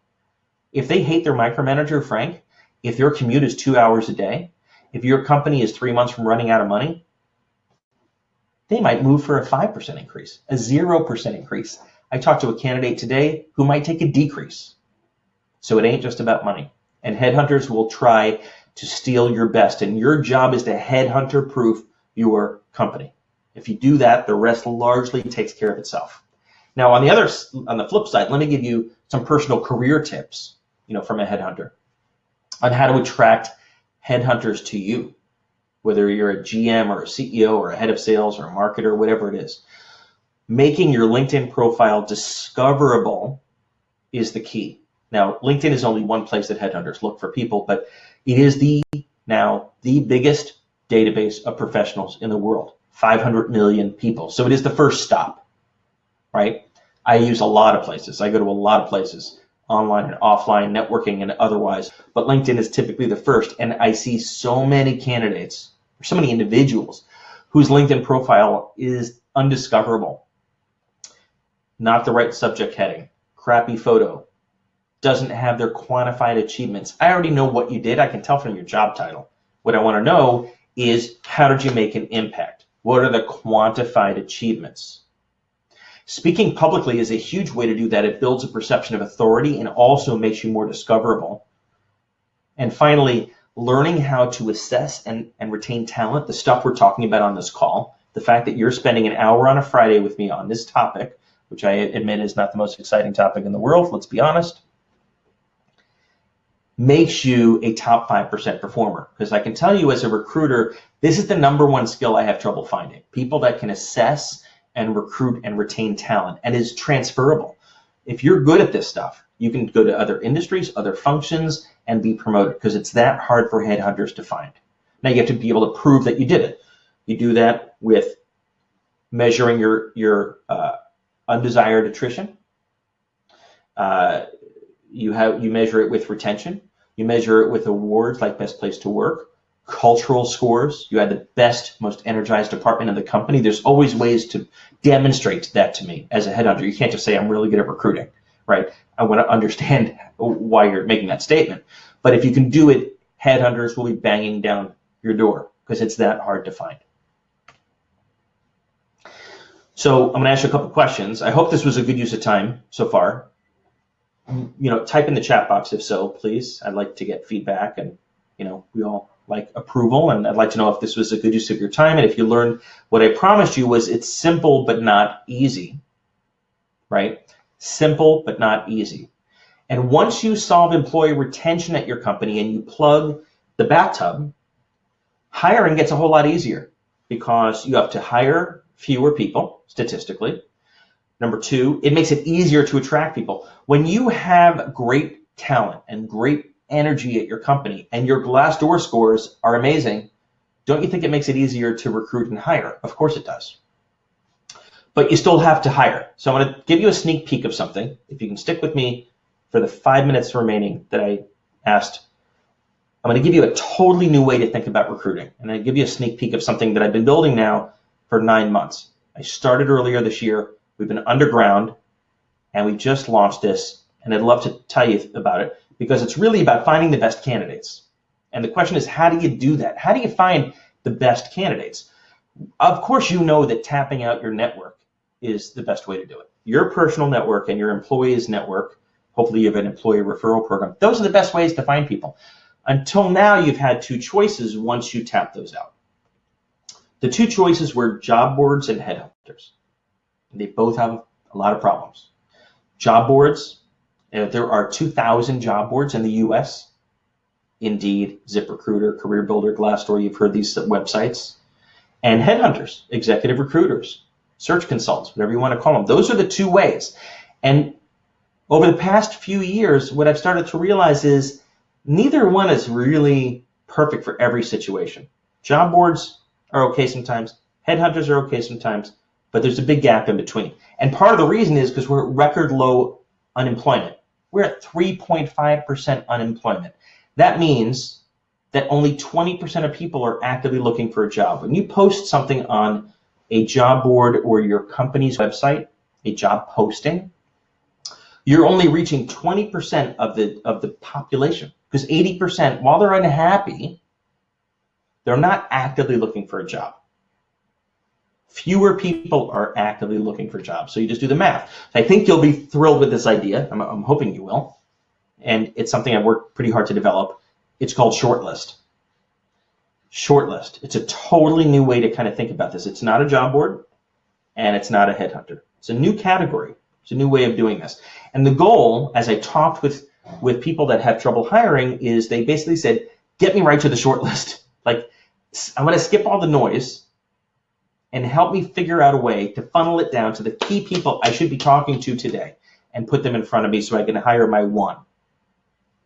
S1: If they hate their micromanager, Frank, if your commute is 2 hours a day, if your company is 3 months from running out of money, they might move for a 5% increase, a 0% increase. I talked to a candidate today who might take a decrease. So it ain't just about money. And headhunters will try to steal your best. And your job is to headhunter-proof your company. If you do that, the rest largely takes care of itself. Now, on the flip side, let me give you some personal career tips, from a headhunter on how to attract headhunters to you, whether you're a GM or a CEO or a head of sales or a marketer, whatever it is. Making your LinkedIn profile discoverable is the key. Now, LinkedIn is only one place that headhunters look for people, but it is the biggest database of professionals in the world, 500 million people. So it is the first stop, right? I use a lot of places. I go to a lot of places, online and offline, networking and otherwise, but LinkedIn is typically the first. And I see so many candidates, or so many individuals whose LinkedIn profile is undiscoverable. Not the right subject heading, crappy photo, doesn't have their quantified achievements. I already know what you did. I can tell from your job title. What I want to know is, how did you make an impact? What are the quantified achievements? Speaking publicly is a huge way to do that. It builds a perception of authority and also makes you more discoverable. And finally, learning how to assess and retain talent, the stuff we're talking about on this call, the fact that you're spending an hour on a Friday with me on this topic, which I admit is not the most exciting topic in the world, let's be honest, makes you a top 5% performer. Because I can tell you as a recruiter, this is the number one skill I have trouble finding. People that can assess and recruit and retain talent and is transferable. If you're good at this stuff, you can go to other industries, other functions, and be promoted, because it's that hard for headhunters to find. Now you have to be able to prove that you did it. You do that with measuring your undesired attrition. You measure it with retention. You measure it with awards like Best Place to Work, cultural scores. You had the best, most energized department in the company. There's always ways to demonstrate that to me as a headhunter. You can't just say, I'm really good at recruiting, right? I want to understand why you're making that statement. But if you can do it, headhunters will be banging down your door because it's that hard to find. So I'm going to ask you a couple questions. I hope this was a good use of time so far. Type in the chat box if so, please. I'd like to get feedback, and we all like approval, and I'd like to know if this was a good use of your time, and if you learned what I promised you was it's simple but not easy, right? Simple but not easy. And once you solve employee retention at your company and you plug the bathtub, hiring gets a whole lot easier because you have to hire fewer people statistically. Number two, it makes it easier to attract people. When you have great talent and great energy at your company and your Glassdoor scores are amazing, don't you think it makes it easier to recruit and hire? Of course it does. But you still have to hire. So I'm going to give you a sneak peek of something. If you can stick with me for the 5 minutes remaining that I asked, I'm going to give you a totally new way to think about recruiting. And I give you a sneak peek of something that I've been building now for 9 months. I started earlier this year. We've been underground, and we just launched this, and I'd love to tell you about it because it's really about finding the best candidates. And the question is, how do you do that? How do you find the best candidates? Of course, you know that tapping out your network is the best way to do it. Your personal network and your employees' network, hopefully you have an employee referral program. Those are the best ways to find people. Until now, you've had two choices once you tap those out. The two choices were job boards and headhunters. They both have a lot of problems. Job boards, there are 2,000 job boards in the US. Indeed, ZipRecruiter, CareerBuilder, Glassdoor, you've heard these websites. And headhunters, executive recruiters, search consultants, whatever you want to call them. Those are the two ways. And over the past few years, what I've started to realize is neither one is really perfect for every situation. Job boards are okay sometimes. Headhunters are okay sometimes. But there's a big gap in between. And part of the reason is because we're at record low unemployment. We're at 3.5% unemployment. That means that only 20% of people are actively looking for a job. When you post something on a job board or your company's website, a job posting, you're only reaching 20% of the population. Because 80%, while they're unhappy, they're not actively looking for a job. Fewer people are actively looking for jobs. So you just do the math. I think you'll be thrilled with this idea. I'm hoping you will. And it's something I've worked pretty hard to develop. It's called shortlist. Shortlist. It's a totally new way to kind of think about this. It's not a job board and it's not a headhunter. It's a new category. It's a new way of doing this. And the goal, as I talked with people that have trouble hiring, is they basically said, get me right to the shortlist. Like, I'm going to skip all the noise and help me figure out a way to funnel it down to the key people I should be talking to today and put them in front of me so I can hire my one.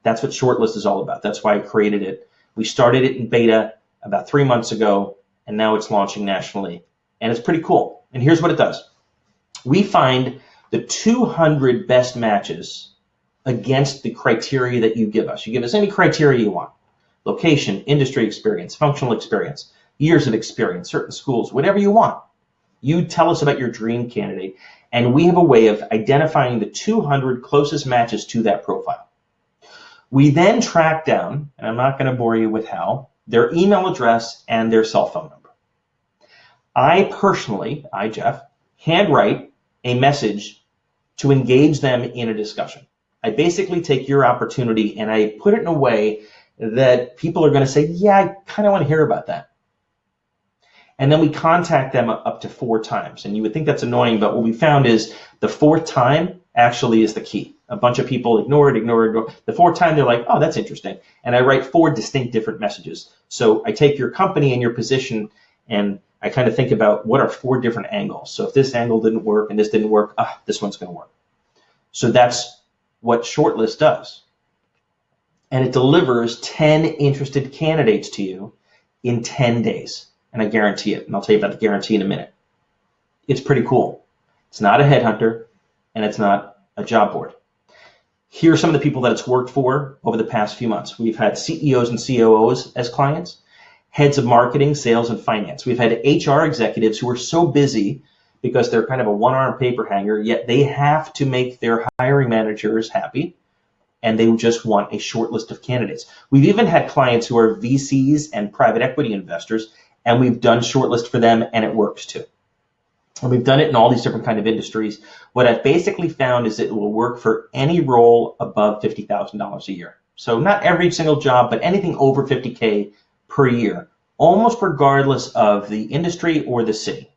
S1: That's what shortlist is all about. That's why I created it. We started it in beta about 3 months ago, and now it's launching nationally. And it's pretty cool. And here's what it does. We find the 200 best matches against the criteria that you give us. You give us any criteria you want. Location, industry experience, functional experience, years of experience, certain schools, whatever you want. You tell us about your dream candidate, And we have a way of identifying the 200 closest matches to that profile. We then track down, and I'm not going to bore you with how, their email address and their cell phone number. I personally, Jeff, handwrite a message to engage them in a discussion. I basically take your opportunity and I put it in a way that people are going to say, yeah, I kind of want to hear about that. And then we contact them up to 4 times. And you would think that's annoying, but what we found is the 4th time actually is the key. A bunch of people ignore it. The 4th time, they're like, oh, that's interesting. And I write 4 distinct different messages. So I take your company and your position, and I kind of think about what are 4 different angles. So if this angle didn't work and this didn't work, this one's going to work. So that's what Shortlist does. And it delivers 10 interested candidates to you in 10 days. And I guarantee it. And I'll tell you about the guarantee in a minute. It's pretty cool. It's not a headhunter, and it's not a job board. Here are some of the people that it's worked for over the past few months. We've had CEOs and COOs as clients, heads of marketing, sales, and finance. We've had HR executives who are so busy because they're kind of a one-arm paper hanger, yet they have to make their hiring managers happy, and they just want a short list of candidates. We've even had clients who are VCs and private equity investors, and we've done shortlist for them, and it works too. And we've done it in all these different kind of industries. What I've basically found is it will work for any role above $50,000 a year. So not every single job, but anything over $50K per year, almost regardless of the industry or the city.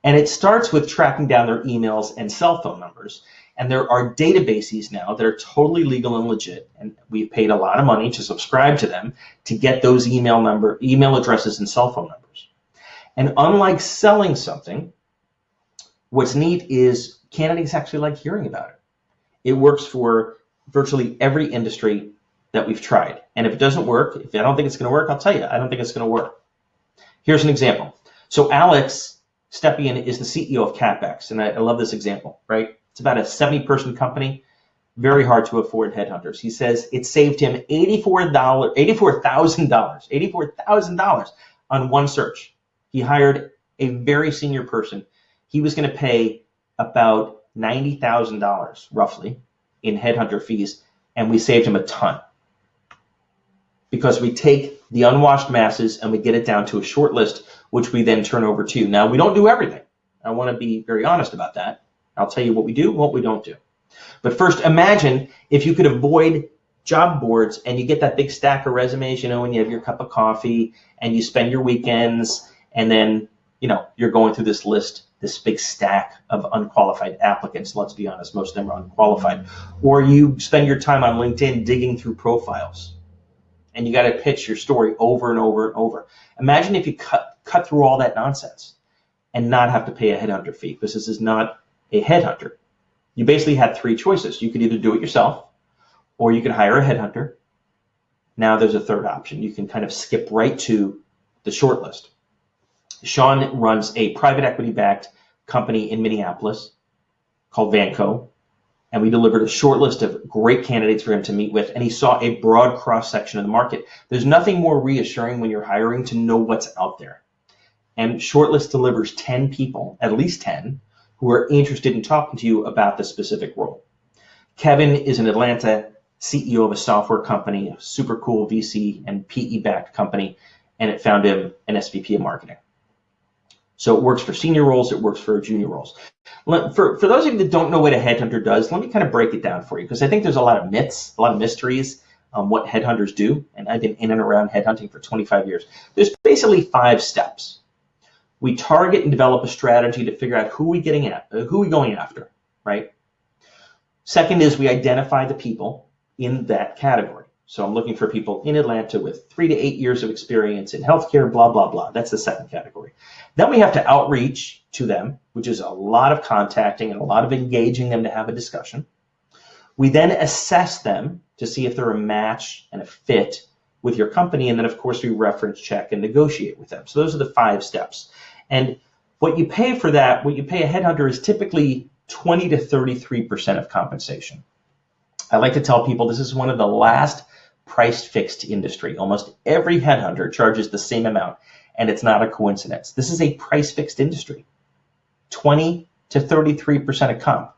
S1: And it starts with tracking down their emails and cell phone numbers. And there are databases now that are totally legal and legit, and we've paid a lot of money to subscribe to them to get those email addresses and cell phone numbers. And unlike selling something, what's neat is candidates actually like hearing about it. It works for virtually every industry that we've tried. And if it doesn't work, if I don't think it's going to work, I'll tell you, I don't think it's going to work. Here's an example. So Alex Stepien is the CEO of CapEx, and I love this example, right? It's about a 70-person company, very hard to afford headhunters. He says it saved him $84,000 on one search. He hired a very senior person. He was going to pay about $90,000 roughly in headhunter fees, and we saved him a ton because we take the unwashed masses and we get it down to a short list, which we then turn over to you. Now, we don't do everything. I want to be very honest about that. I'll tell you what we do and what we don't do. But first, imagine if you could avoid job boards and you get that big stack of resumes, when you have your cup of coffee and you spend your weekends, and then, you're going through this list, this big stack of unqualified applicants. Let's be honest, most of them are unqualified. Or you spend your time on LinkedIn digging through profiles, and you got to pitch your story over and over and over. Imagine if you cut through all that nonsense and not have to pay a headhunter fee, because this is not a headhunter. You basically had 3 choices. You could either do it yourself, or you could hire a headhunter. Now there's a third option. You can kind of skip right to the short list. Sean runs a private equity-backed company in Minneapolis called Vanco, and we delivered a short list of great candidates for him to meet with, and he saw a broad cross-section of the market. There's nothing more reassuring when you're hiring to know what's out there. And Shortlist delivers 10 people, at least 10, who are interested in talking to you about the specific role. Kevin is an Atlanta CEO of a software company, a super cool VC and PE-backed company, and it found him an SVP of marketing. So it works for senior roles, it works for junior roles. For those of you that don't know what a headhunter does, let me kind of break it down for you, because I think there's a lot of myths, a lot of mysteries on what headhunters do, and I've been in and around headhunting for 25 years. There's basically 5 steps. We target and develop a strategy to figure out who we going after, right? Second is we identify the people in that category. So I'm looking for people in Atlanta with 3 to 8 years of experience in healthcare, blah, blah, blah. That's the second category. Then we have to outreach to them, which is a lot of contacting and a lot of engaging them to have a discussion. We then assess them to see if they're a match and a fit with your company. And then, of course, we reference check and negotiate with them. So those are the 5 steps. And what you pay for that, what you pay a headhunter is typically 20 to 33% of compensation. I like to tell people this is one of the last price fixed industry. Almost every headhunter charges the same amount, and it's not a coincidence. This is a price fixed industry. 20 to 33% of comp.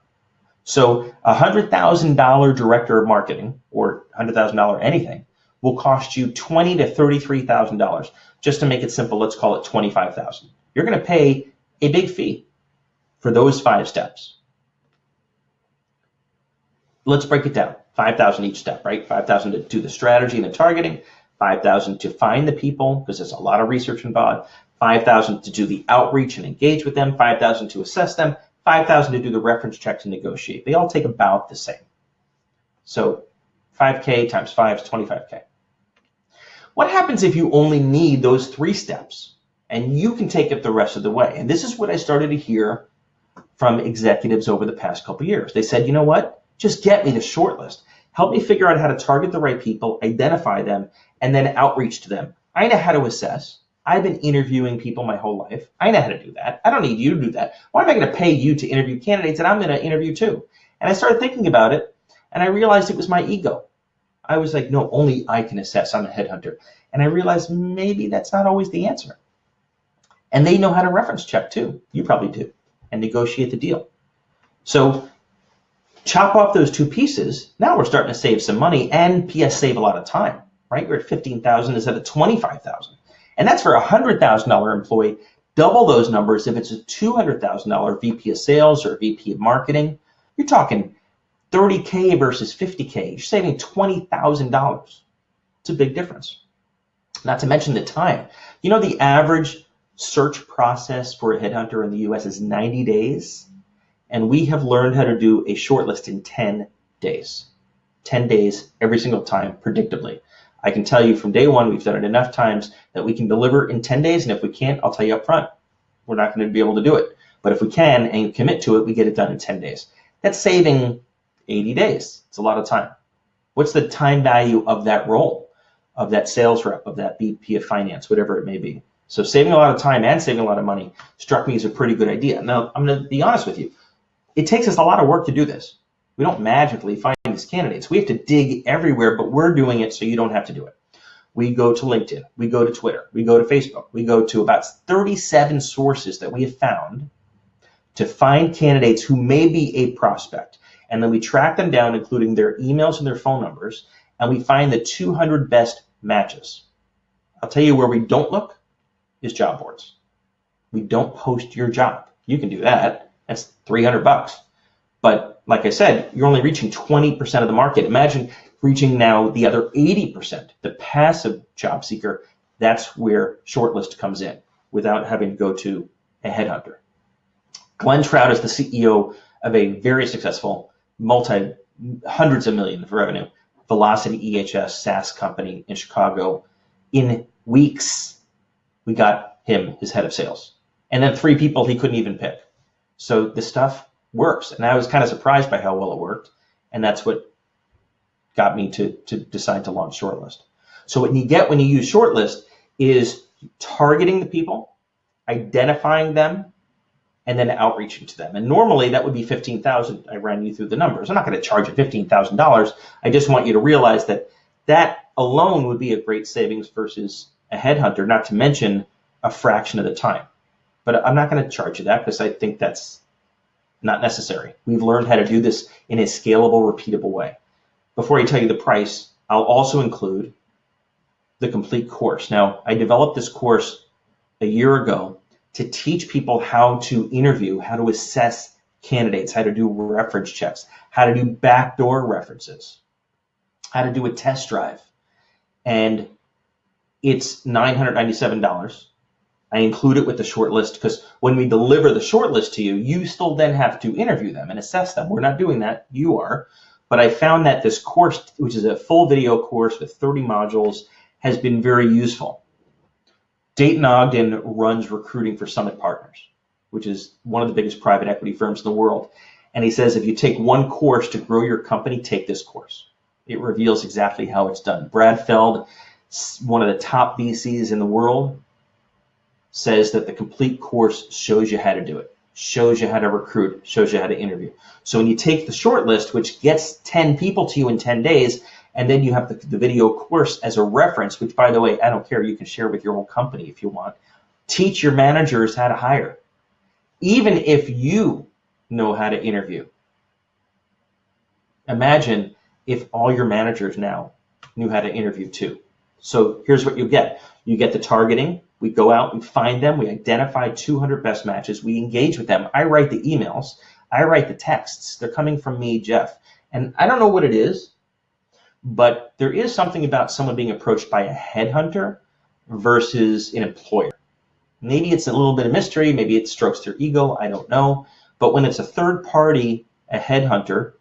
S1: So a $100,000 director of marketing or $100,000 anything will cost you $20,000 to $33,000. Just to make it simple, let's call it $25,000. You're going to pay a big fee for those 5 steps. Let's break it down. $5,000 each step, right? $5,000 to do the strategy and the targeting, $5,000 to find the people because there's a lot of research involved, $5,000 to do the outreach and engage with them, $5,000 to assess them, $5,000 to do the reference checks and negotiate. They all take about the same. So 5K times 5 is 25K. What happens if you only need those 3 steps and you can take it the rest of the way? And this is what I started to hear from executives over the past couple of years. They said, you know what? Just get me the shortlist. Help me figure out how to target the right people, identify them, and then outreach to them. I know how to assess. I've been interviewing people my whole life. I know how to do that. I don't need you to do that. Why am I going to pay you to interview candidates that I'm going to interview too? And I started thinking about it, and I realized it was my ego. I was like, no, only I can assess. I'm a headhunter. And I realized maybe that's not always the answer. And they know how to reference check too. You probably do. And negotiate the deal. So chop off those 2 pieces. Now we're starting to save some money and PS save a lot of time, right? We're at 15,000 instead of 25,000. And that's for a $100,000 employee. Double those numbers if it's a $200,000 VP of sales or VP of marketing. You're talking 30K versus 50K. You're saving $20,000. It's a big difference. Not to mention the time. You know, the average search process for a headhunter in the US is 90 days. And we have learned how to do a shortlist in 10 days. 10 days every single time, predictably. I can tell you from day one, we've done it enough times that we can deliver in 10 days. And if we can't, I'll tell you up front, we're not going to be able to do it. But if we can and commit to it, we get it done in 10 days. That's saving 80 days. It's a lot of time. What's the time value of that role, of that sales rep, of that VP of finance, whatever it may be? So saving a lot of time and saving a lot of money struck me as a pretty good idea. Now, I'm going to be honest with you. It takes us a lot of work to do this. We don't magically find these candidates. We have to dig everywhere, but we're doing it so you don't have to do it. We go to LinkedIn, we go to Twitter, we go to Facebook, we go to about 37 sources that we have found to find candidates who may be a prospect. And then we track them down, including their emails and their phone numbers, and we find the 200 best matches. I'll tell you where we don't look is job boards. We don't post your job. You can do that. That's $300. But like I said, you're only reaching 20% of the market. Imagine reaching now the other 80%, the passive job seeker. That's where shortlist comes in without having to go to a headhunter. Glenn Trout is the CEO of a very successful hundreds of millions of revenue Velocity EHS SaaS company in Chicago. In weeks, we got him his head of sales. And then 3 people he couldn't even pick. So the stuff works. And I was kind of surprised by how well it worked. And that's what got me to decide to launch Shortlist. So what you get when you use Shortlist is targeting the people, identifying them, and then outreaching to them. And normally that would be $15,000. I ran you through the numbers. I'm not going to charge you $15,000. I just want you to realize that that alone would be a great savings versus a headhunter, not to mention a fraction of the time. But I'm not going to charge you that because I think that's not necessary. We've learned how to do this in a scalable, repeatable way. Before I tell you the price, I'll also include the complete course. Now, I developed this course a year ago to teach people how to interview, how to assess candidates, how to do reference checks, how to do backdoor references, how to do a test drive. And it's $997. I include it with the shortlist because when we deliver the shortlist to you, you still then have to interview them and assess them. We're not doing that. You are. But I found that this course, which is a full video course with 30 modules, has been very useful. Dayton Ogden runs recruiting for Summit Partners, which is one of the biggest private equity firms in the world. And he says, if you take one course to grow your company, take this course. It reveals exactly how it's done. Brad Feld, one of the top VCs in the world, says that the complete course shows you how to do it, shows you how to recruit, shows you how to interview. So when you take the short list, which gets 10 people to you in 10 days, and then you have the video course as a reference, which, by the way, I don't care. You can share with your whole company if you want. Teach your managers how to hire. Even if you know how to interview. Imagine if all your managers now knew how to interview too. So here's what you get. You get the targeting. We go out, we find them, we identify 200 best matches, we engage with them. I write the emails, I write the texts. They're coming from me, Jeff. And I don't know what it is, but there is something about someone being approached by a headhunter versus an employer. Maybe it's a little bit of mystery, maybe it strokes their ego, I don't know. But when it's a third party, a headhunter,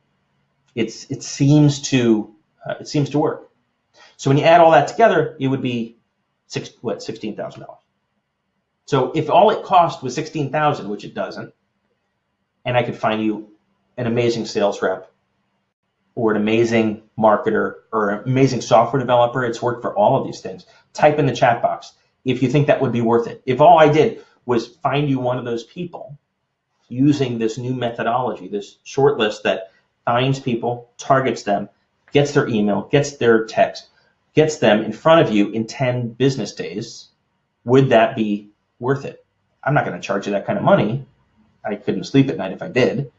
S1: it seems to work. So when you add all that together, it would be $16,000. So if all it cost was $16,000, which it doesn't, and I could find you an amazing sales rep or an amazing marketer or an amazing software developer, it's worked for all of these things. Type in the chat box if you think that would be worth it. If all I did was find you one of those people using this new methodology, this shortlist that finds people, targets them, gets their email, gets their text, gets them in front of you in 10 business days, would that be worth it? I'm not going to charge you that kind of money. I couldn't sleep at night if I did,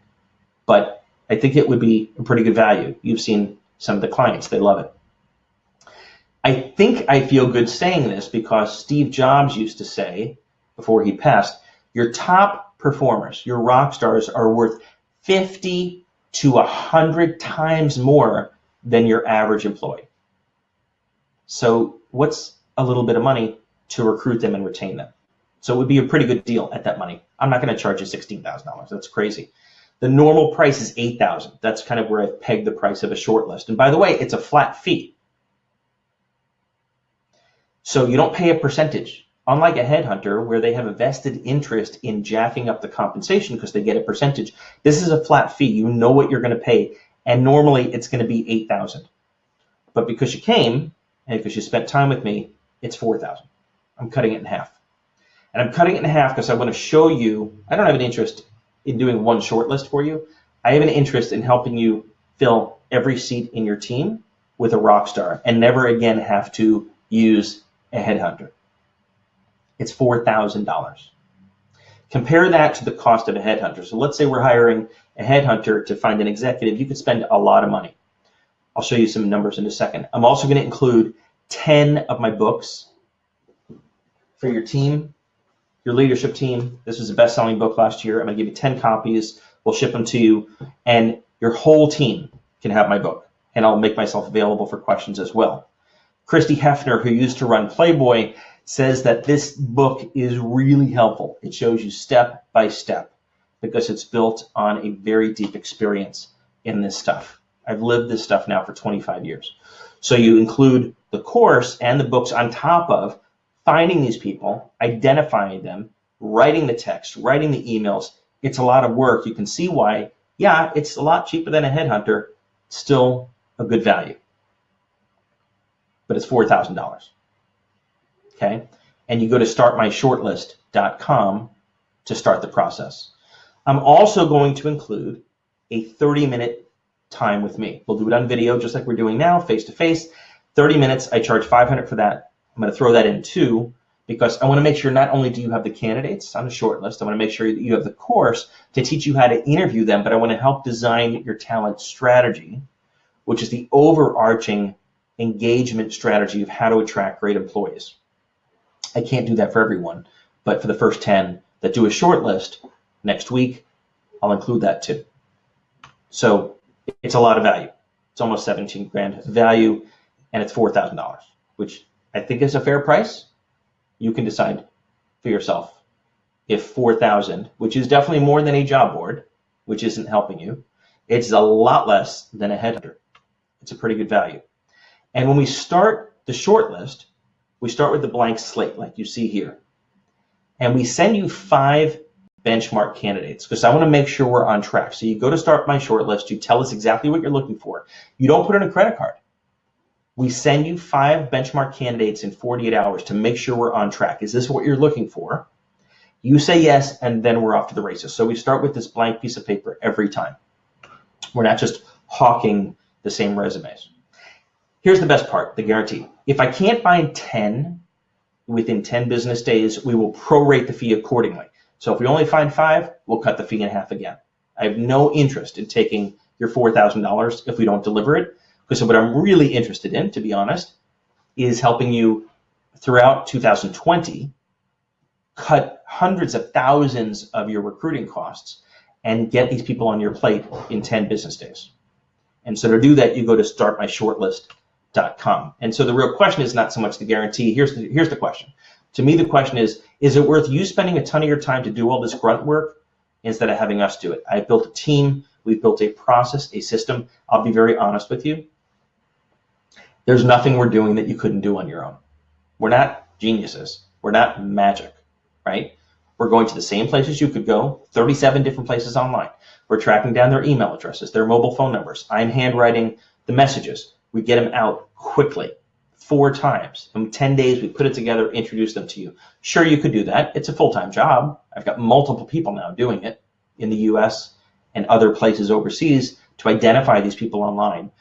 S1: but I think it would be a pretty good value. You've seen some of the clients, they love it. I think I feel good saying this because Steve Jobs used to say, before he passed, your top performers, your rock stars, are worth 50 to 100 times more than your average employee. So what's a little bit of money to recruit them and retain them? So it would be a pretty good deal at that money. I'm not going to charge you $16,000. That's crazy. The normal price is $8,000. That's kind of where I've pegged the price of a shortlist. And by the way, it's a flat fee. So you don't pay a percentage. Unlike a headhunter where they have a vested interest in jacking up the compensation because they get a percentage, this is a flat fee. You know what you're going to pay. And normally it's going to be $8,000. But because you came, and because you spent time with me, it's $4,000. I'm cutting it in half. And I'm cutting it in half because I want to show you, I don't have an interest in doing one shortlist for you. I have an interest in helping you fill every seat in your team with a rock star and never again have to use a headhunter. It's $4,000. Compare that to the cost of a headhunter. So let's say we're hiring a headhunter to find an executive. You could spend a lot of money. I'll show you some numbers in a second. I'm also going to include 10 of my books for your team, your leadership team. This was a best-selling book last year. I'm going to give you 10 copies. We'll ship them to you, and your whole team can have my book, and I'll make myself available for questions as well. Christy Hefner, who used to run Playboy, says that this book is really helpful. It shows you step by step because it's built on a very deep experience in this stuff. I've lived this stuff now for 25 years. So you include the course and the books on top of finding these people, identifying them, writing the text, writing the emails. It's a lot of work. You can see why, yeah, it's a lot cheaper than a headhunter, still a good value. But it's $4,000. Okay? And you go to startmyshortlist.com to start the process. I'm also going to include a 30-minute time with me. We'll do it on video just like we're doing now, face-to-face. 30 minutes, I charge $500 for that. I'm going to throw that in too because I want to make sure not only do you have the candidates on the short list, I want to make sure that you have the course to teach you how to interview them, but I want to help design your talent strategy, which is the overarching engagement strategy of how to attract great employees. I can't do that for everyone, but for the first 10 that do a short list next week, I'll include that too. So it's a lot of value. It's almost 17 grand value, and it's $4,000, which I think is a fair price. You can decide for yourself if 4,000, which is definitely more than a job board, which isn't helping you, it's a lot less than a headhunter. It's a pretty good value. And when we start the short list, we start with the blank slate like you see here. And we send you 5 benchmark candidates because I want to make sure we're on track. So you go to start my short list, you tell us exactly what you're looking for. You don't put in a credit card. We send you 5 benchmark candidates in 48 hours to make sure we're on track. Is this what you're looking for? You say yes, and then we're off to the races. So we start with this blank piece of paper every time. We're not just hawking the same resumes. Here's the best part, the guarantee. If I can't find 10 within 10 business days, we will prorate the fee accordingly. So if we only find 5, we'll cut the fee in half again. I have no interest in taking your $4,000 if we don't deliver it, because what I'm really interested in, to be honest, is helping you throughout 2020 cut hundreds of thousands of your recruiting costs and get these people on your plate in 10 business days. And so to do that, you go to startmyshortlist.com. And so the real question is not so much the guarantee. Here's the question. To me, the question is it worth you spending a ton of your time to do all this grunt work instead of having us do it? I've built a team. We've built a process, a system. I'll be very honest with you. There's nothing we're doing that you couldn't do on your own. We're not geniuses. We're not magic, right? We're going to the same places you could go, 37 different places online. We're tracking down their email addresses, their mobile phone numbers. I'm handwriting the messages. We get them out quickly, 4 times. In 10 days, we put it together, introduce them to you. Sure, you could do that. It's a full-time job. I've got multiple people now doing it in the US and other places overseas to identify these people online.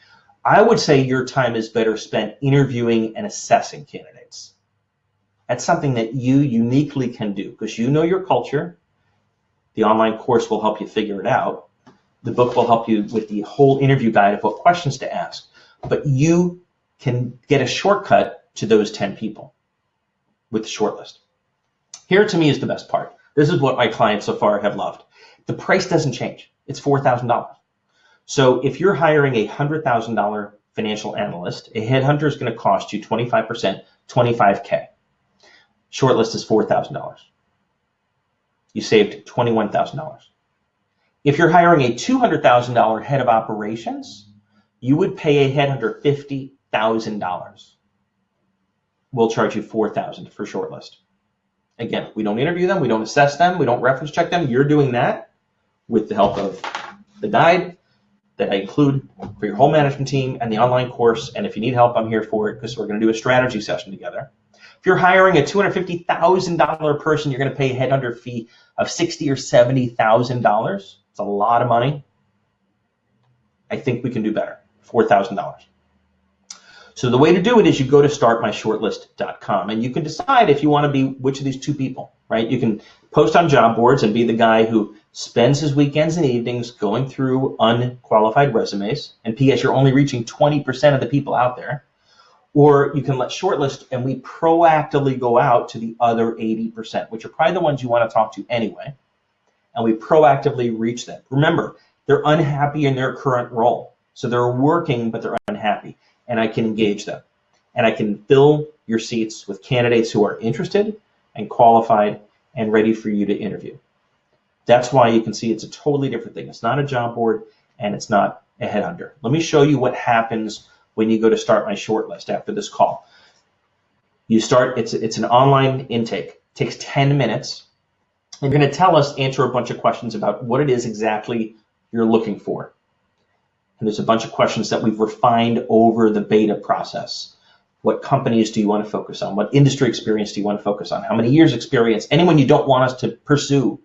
S1: I would say your time is better spent interviewing and assessing candidates. That's something that you uniquely can do because you know your culture. The online course will help you figure it out. The book will help you with the whole interview guide of what questions to ask. But you can get a shortcut to those 10 people with the shortlist. Here to me is the best part. This is what my clients so far have loved. The price doesn't change. It's $4,000. So if you're hiring a $100,000 financial analyst, a headhunter is going to cost you 25%, $25K. Shortlist is $4,000. You saved $21,000. If you're hiring a $200,000 head of operations, you would pay a headhunter $50,000. We'll charge you $4,000 for shortlist. Again, we don't interview them, we don't assess them, we don't reference check them. You're doing that with the help of the guide that I include for your whole management team and the online course. And if you need help, I'm here for it because we're going to do a strategy session together. If you're hiring a $250,000 person, you're going to pay a headhunter fee of $60,000 or $70,000. It's a lot of money. I think we can do better, $4,000. So the way to do it is you go to startmyshortlist.com and you can decide if you want to be which of these 2 people, right? You can post on job boards and be the guy who spends his weekends and evenings going through unqualified resumes, and P.S. you're only reaching 20% of the people out there. Or you can let shortlist and we proactively go out to the other 80%, which are probably the ones you want to talk to anyway, and we proactively reach them. Remember, they're unhappy in their current role. So they're working, but they're unhappy. And I can engage them. And I can fill your seats with candidates who are interested and qualified and ready for you to interview. That's why you can see it's a totally different thing. It's not a job board and it's not a headhunter. Let me show you what happens when you go to start my shortlist after this call. You start, it's an online intake. It takes 10 minutes. You're going to tell us, answer a bunch of questions about what it is exactly you're looking for. And there's a bunch of questions that we've refined over the beta process. What companies do you want to focus on? What industry experience do you want to focus on? How many years experience? Anyone you don't want us to pursue.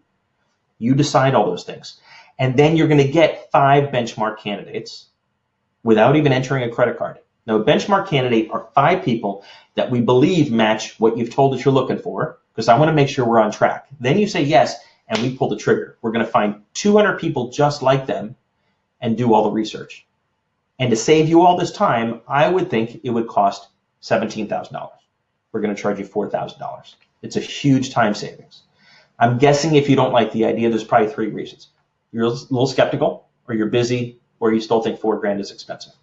S1: You decide all those things. And then you're going to get 5 benchmark candidates without even entering a credit card. Now, a benchmark candidate are 5 people that we believe match what you've told us you're looking for, because I want to make sure we're on track. Then you say yes, and we pull the trigger. We're going to find 200 people just like them and do all the research. And to save you all this time, I would think it would cost $17,000. We're going to charge you $4,000. It's a huge time savings. I'm guessing if you don't like the idea, there's probably 3 reasons. You're a little skeptical, or you're busy, or you still think $4,000 is expensive.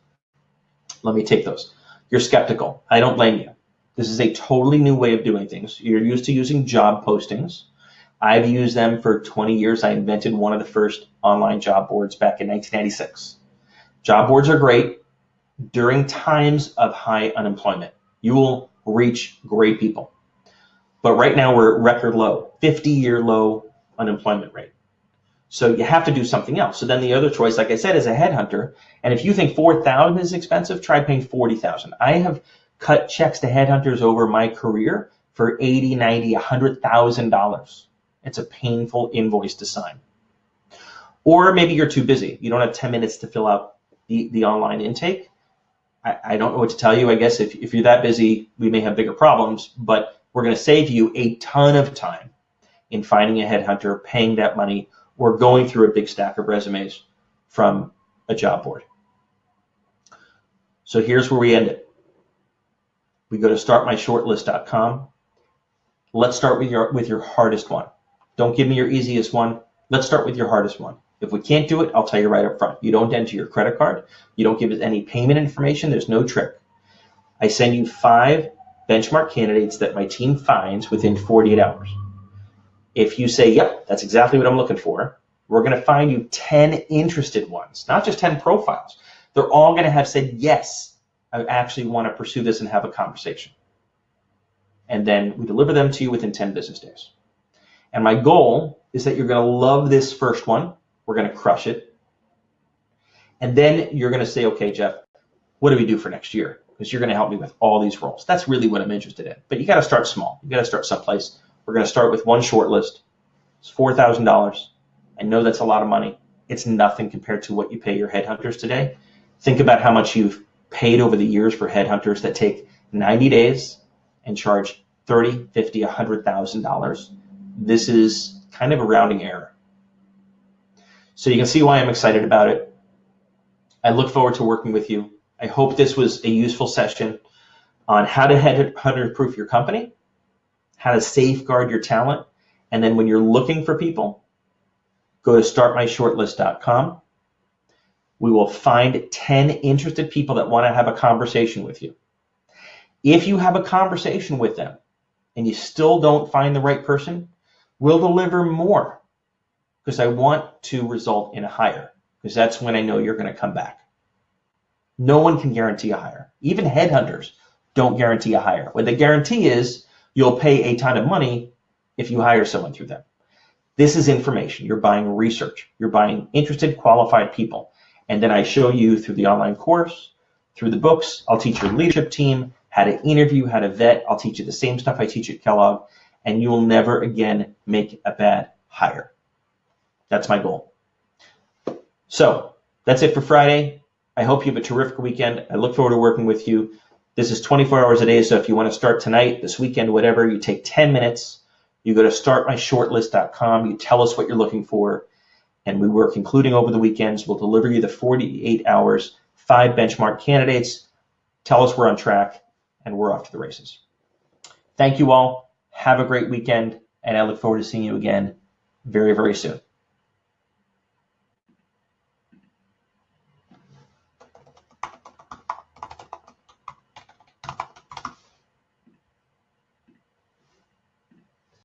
S1: Let me take those. You're skeptical. I don't blame you. This is a totally new way of doing things. You're used to using job postings. I've used them for 20 years. I invented one of the first online job boards back in 1996. Job boards are great during times of high unemployment. You will reach great people. But right now we're at record low, 50-year low unemployment rate. So you have to do something else. So then the other choice, like I said, is a headhunter. And if you think $4,000 is expensive, try paying $40,000. I have cut checks to headhunters over my career for $80,000, $90,000, $100,000. It's a painful invoice to sign. Or maybe you're too busy. You don't have 10 minutes to fill out the online intake. I don't know what to tell you. I guess if you're that busy, we may have bigger problems, but we're going to save you a ton of time in finding a headhunter, paying that money, or going through a big stack of resumes from a job board. So here's where we end it. We go to startmyshortlist.com. Let's start with your hardest one. Don't give me your easiest one. Let's start with your hardest one. If we can't do it, I'll tell you right up front. You don't enter your credit card. You don't give us any payment information. There's no trick. I send you 5 benchmark candidates that my team finds within 48 hours. If you say, yep, that's exactly what I'm looking for, we're going to find you 10 interested ones, not just 10 profiles. They're all going to have said, yes, I actually want to pursue this and have a conversation. And then we deliver them to you within 10 business days. And my goal is that you're going to love this first one. We're going to crush it. And then you're going to say, okay, Jeff, what do we do for next year? Because you're going to help me with all these roles. That's really what I'm interested in. But you got to start small. You got to start someplace. We're going to start with one shortlist. It's $4,000. I know that's a lot of money. It's nothing compared to what you pay your headhunters today. Think about how much you've paid over the years for headhunters that take 90 days and charge $30,000, $50,000, $100,000. This is kind of a rounding error. So you can see why I'm excited about it. I look forward to working with you. I hope this was a useful session on how to headhunter-proof your company, how to safeguard your talent, and then when you're looking for people, go to startmyshortlist.com. We will find 10 interested people that want to have a conversation with you. If you have a conversation with them and you still don't find the right person, we'll deliver more because I want to result in a hire because that's when I know you're going to come back. No one can guarantee a hire. Even headhunters don't guarantee a hire. What they guarantee is you'll pay a ton of money if you hire someone through them. This is information. You're buying research. You're buying interested, qualified people. And then I show you through the online course, through the books. I'll teach your leadership team how to interview, how to vet. I'll teach you the same stuff I teach at Kellogg, and you will never again make a bad hire. That's my goal. So that's it for Friday. I hope you have a terrific weekend. I look forward to working with you. This is 24 hours a day, so if you want to start tonight, this weekend, whatever, you take 10 minutes. You go to startmyshortlist.com. You tell us what you're looking for, and we work including over the weekends. We'll deliver you the 48 hours, 5 benchmark candidates. Tell us we're on track, and we're off to the races. Thank you all. Have a great weekend, and I look forward to seeing you again very, very soon.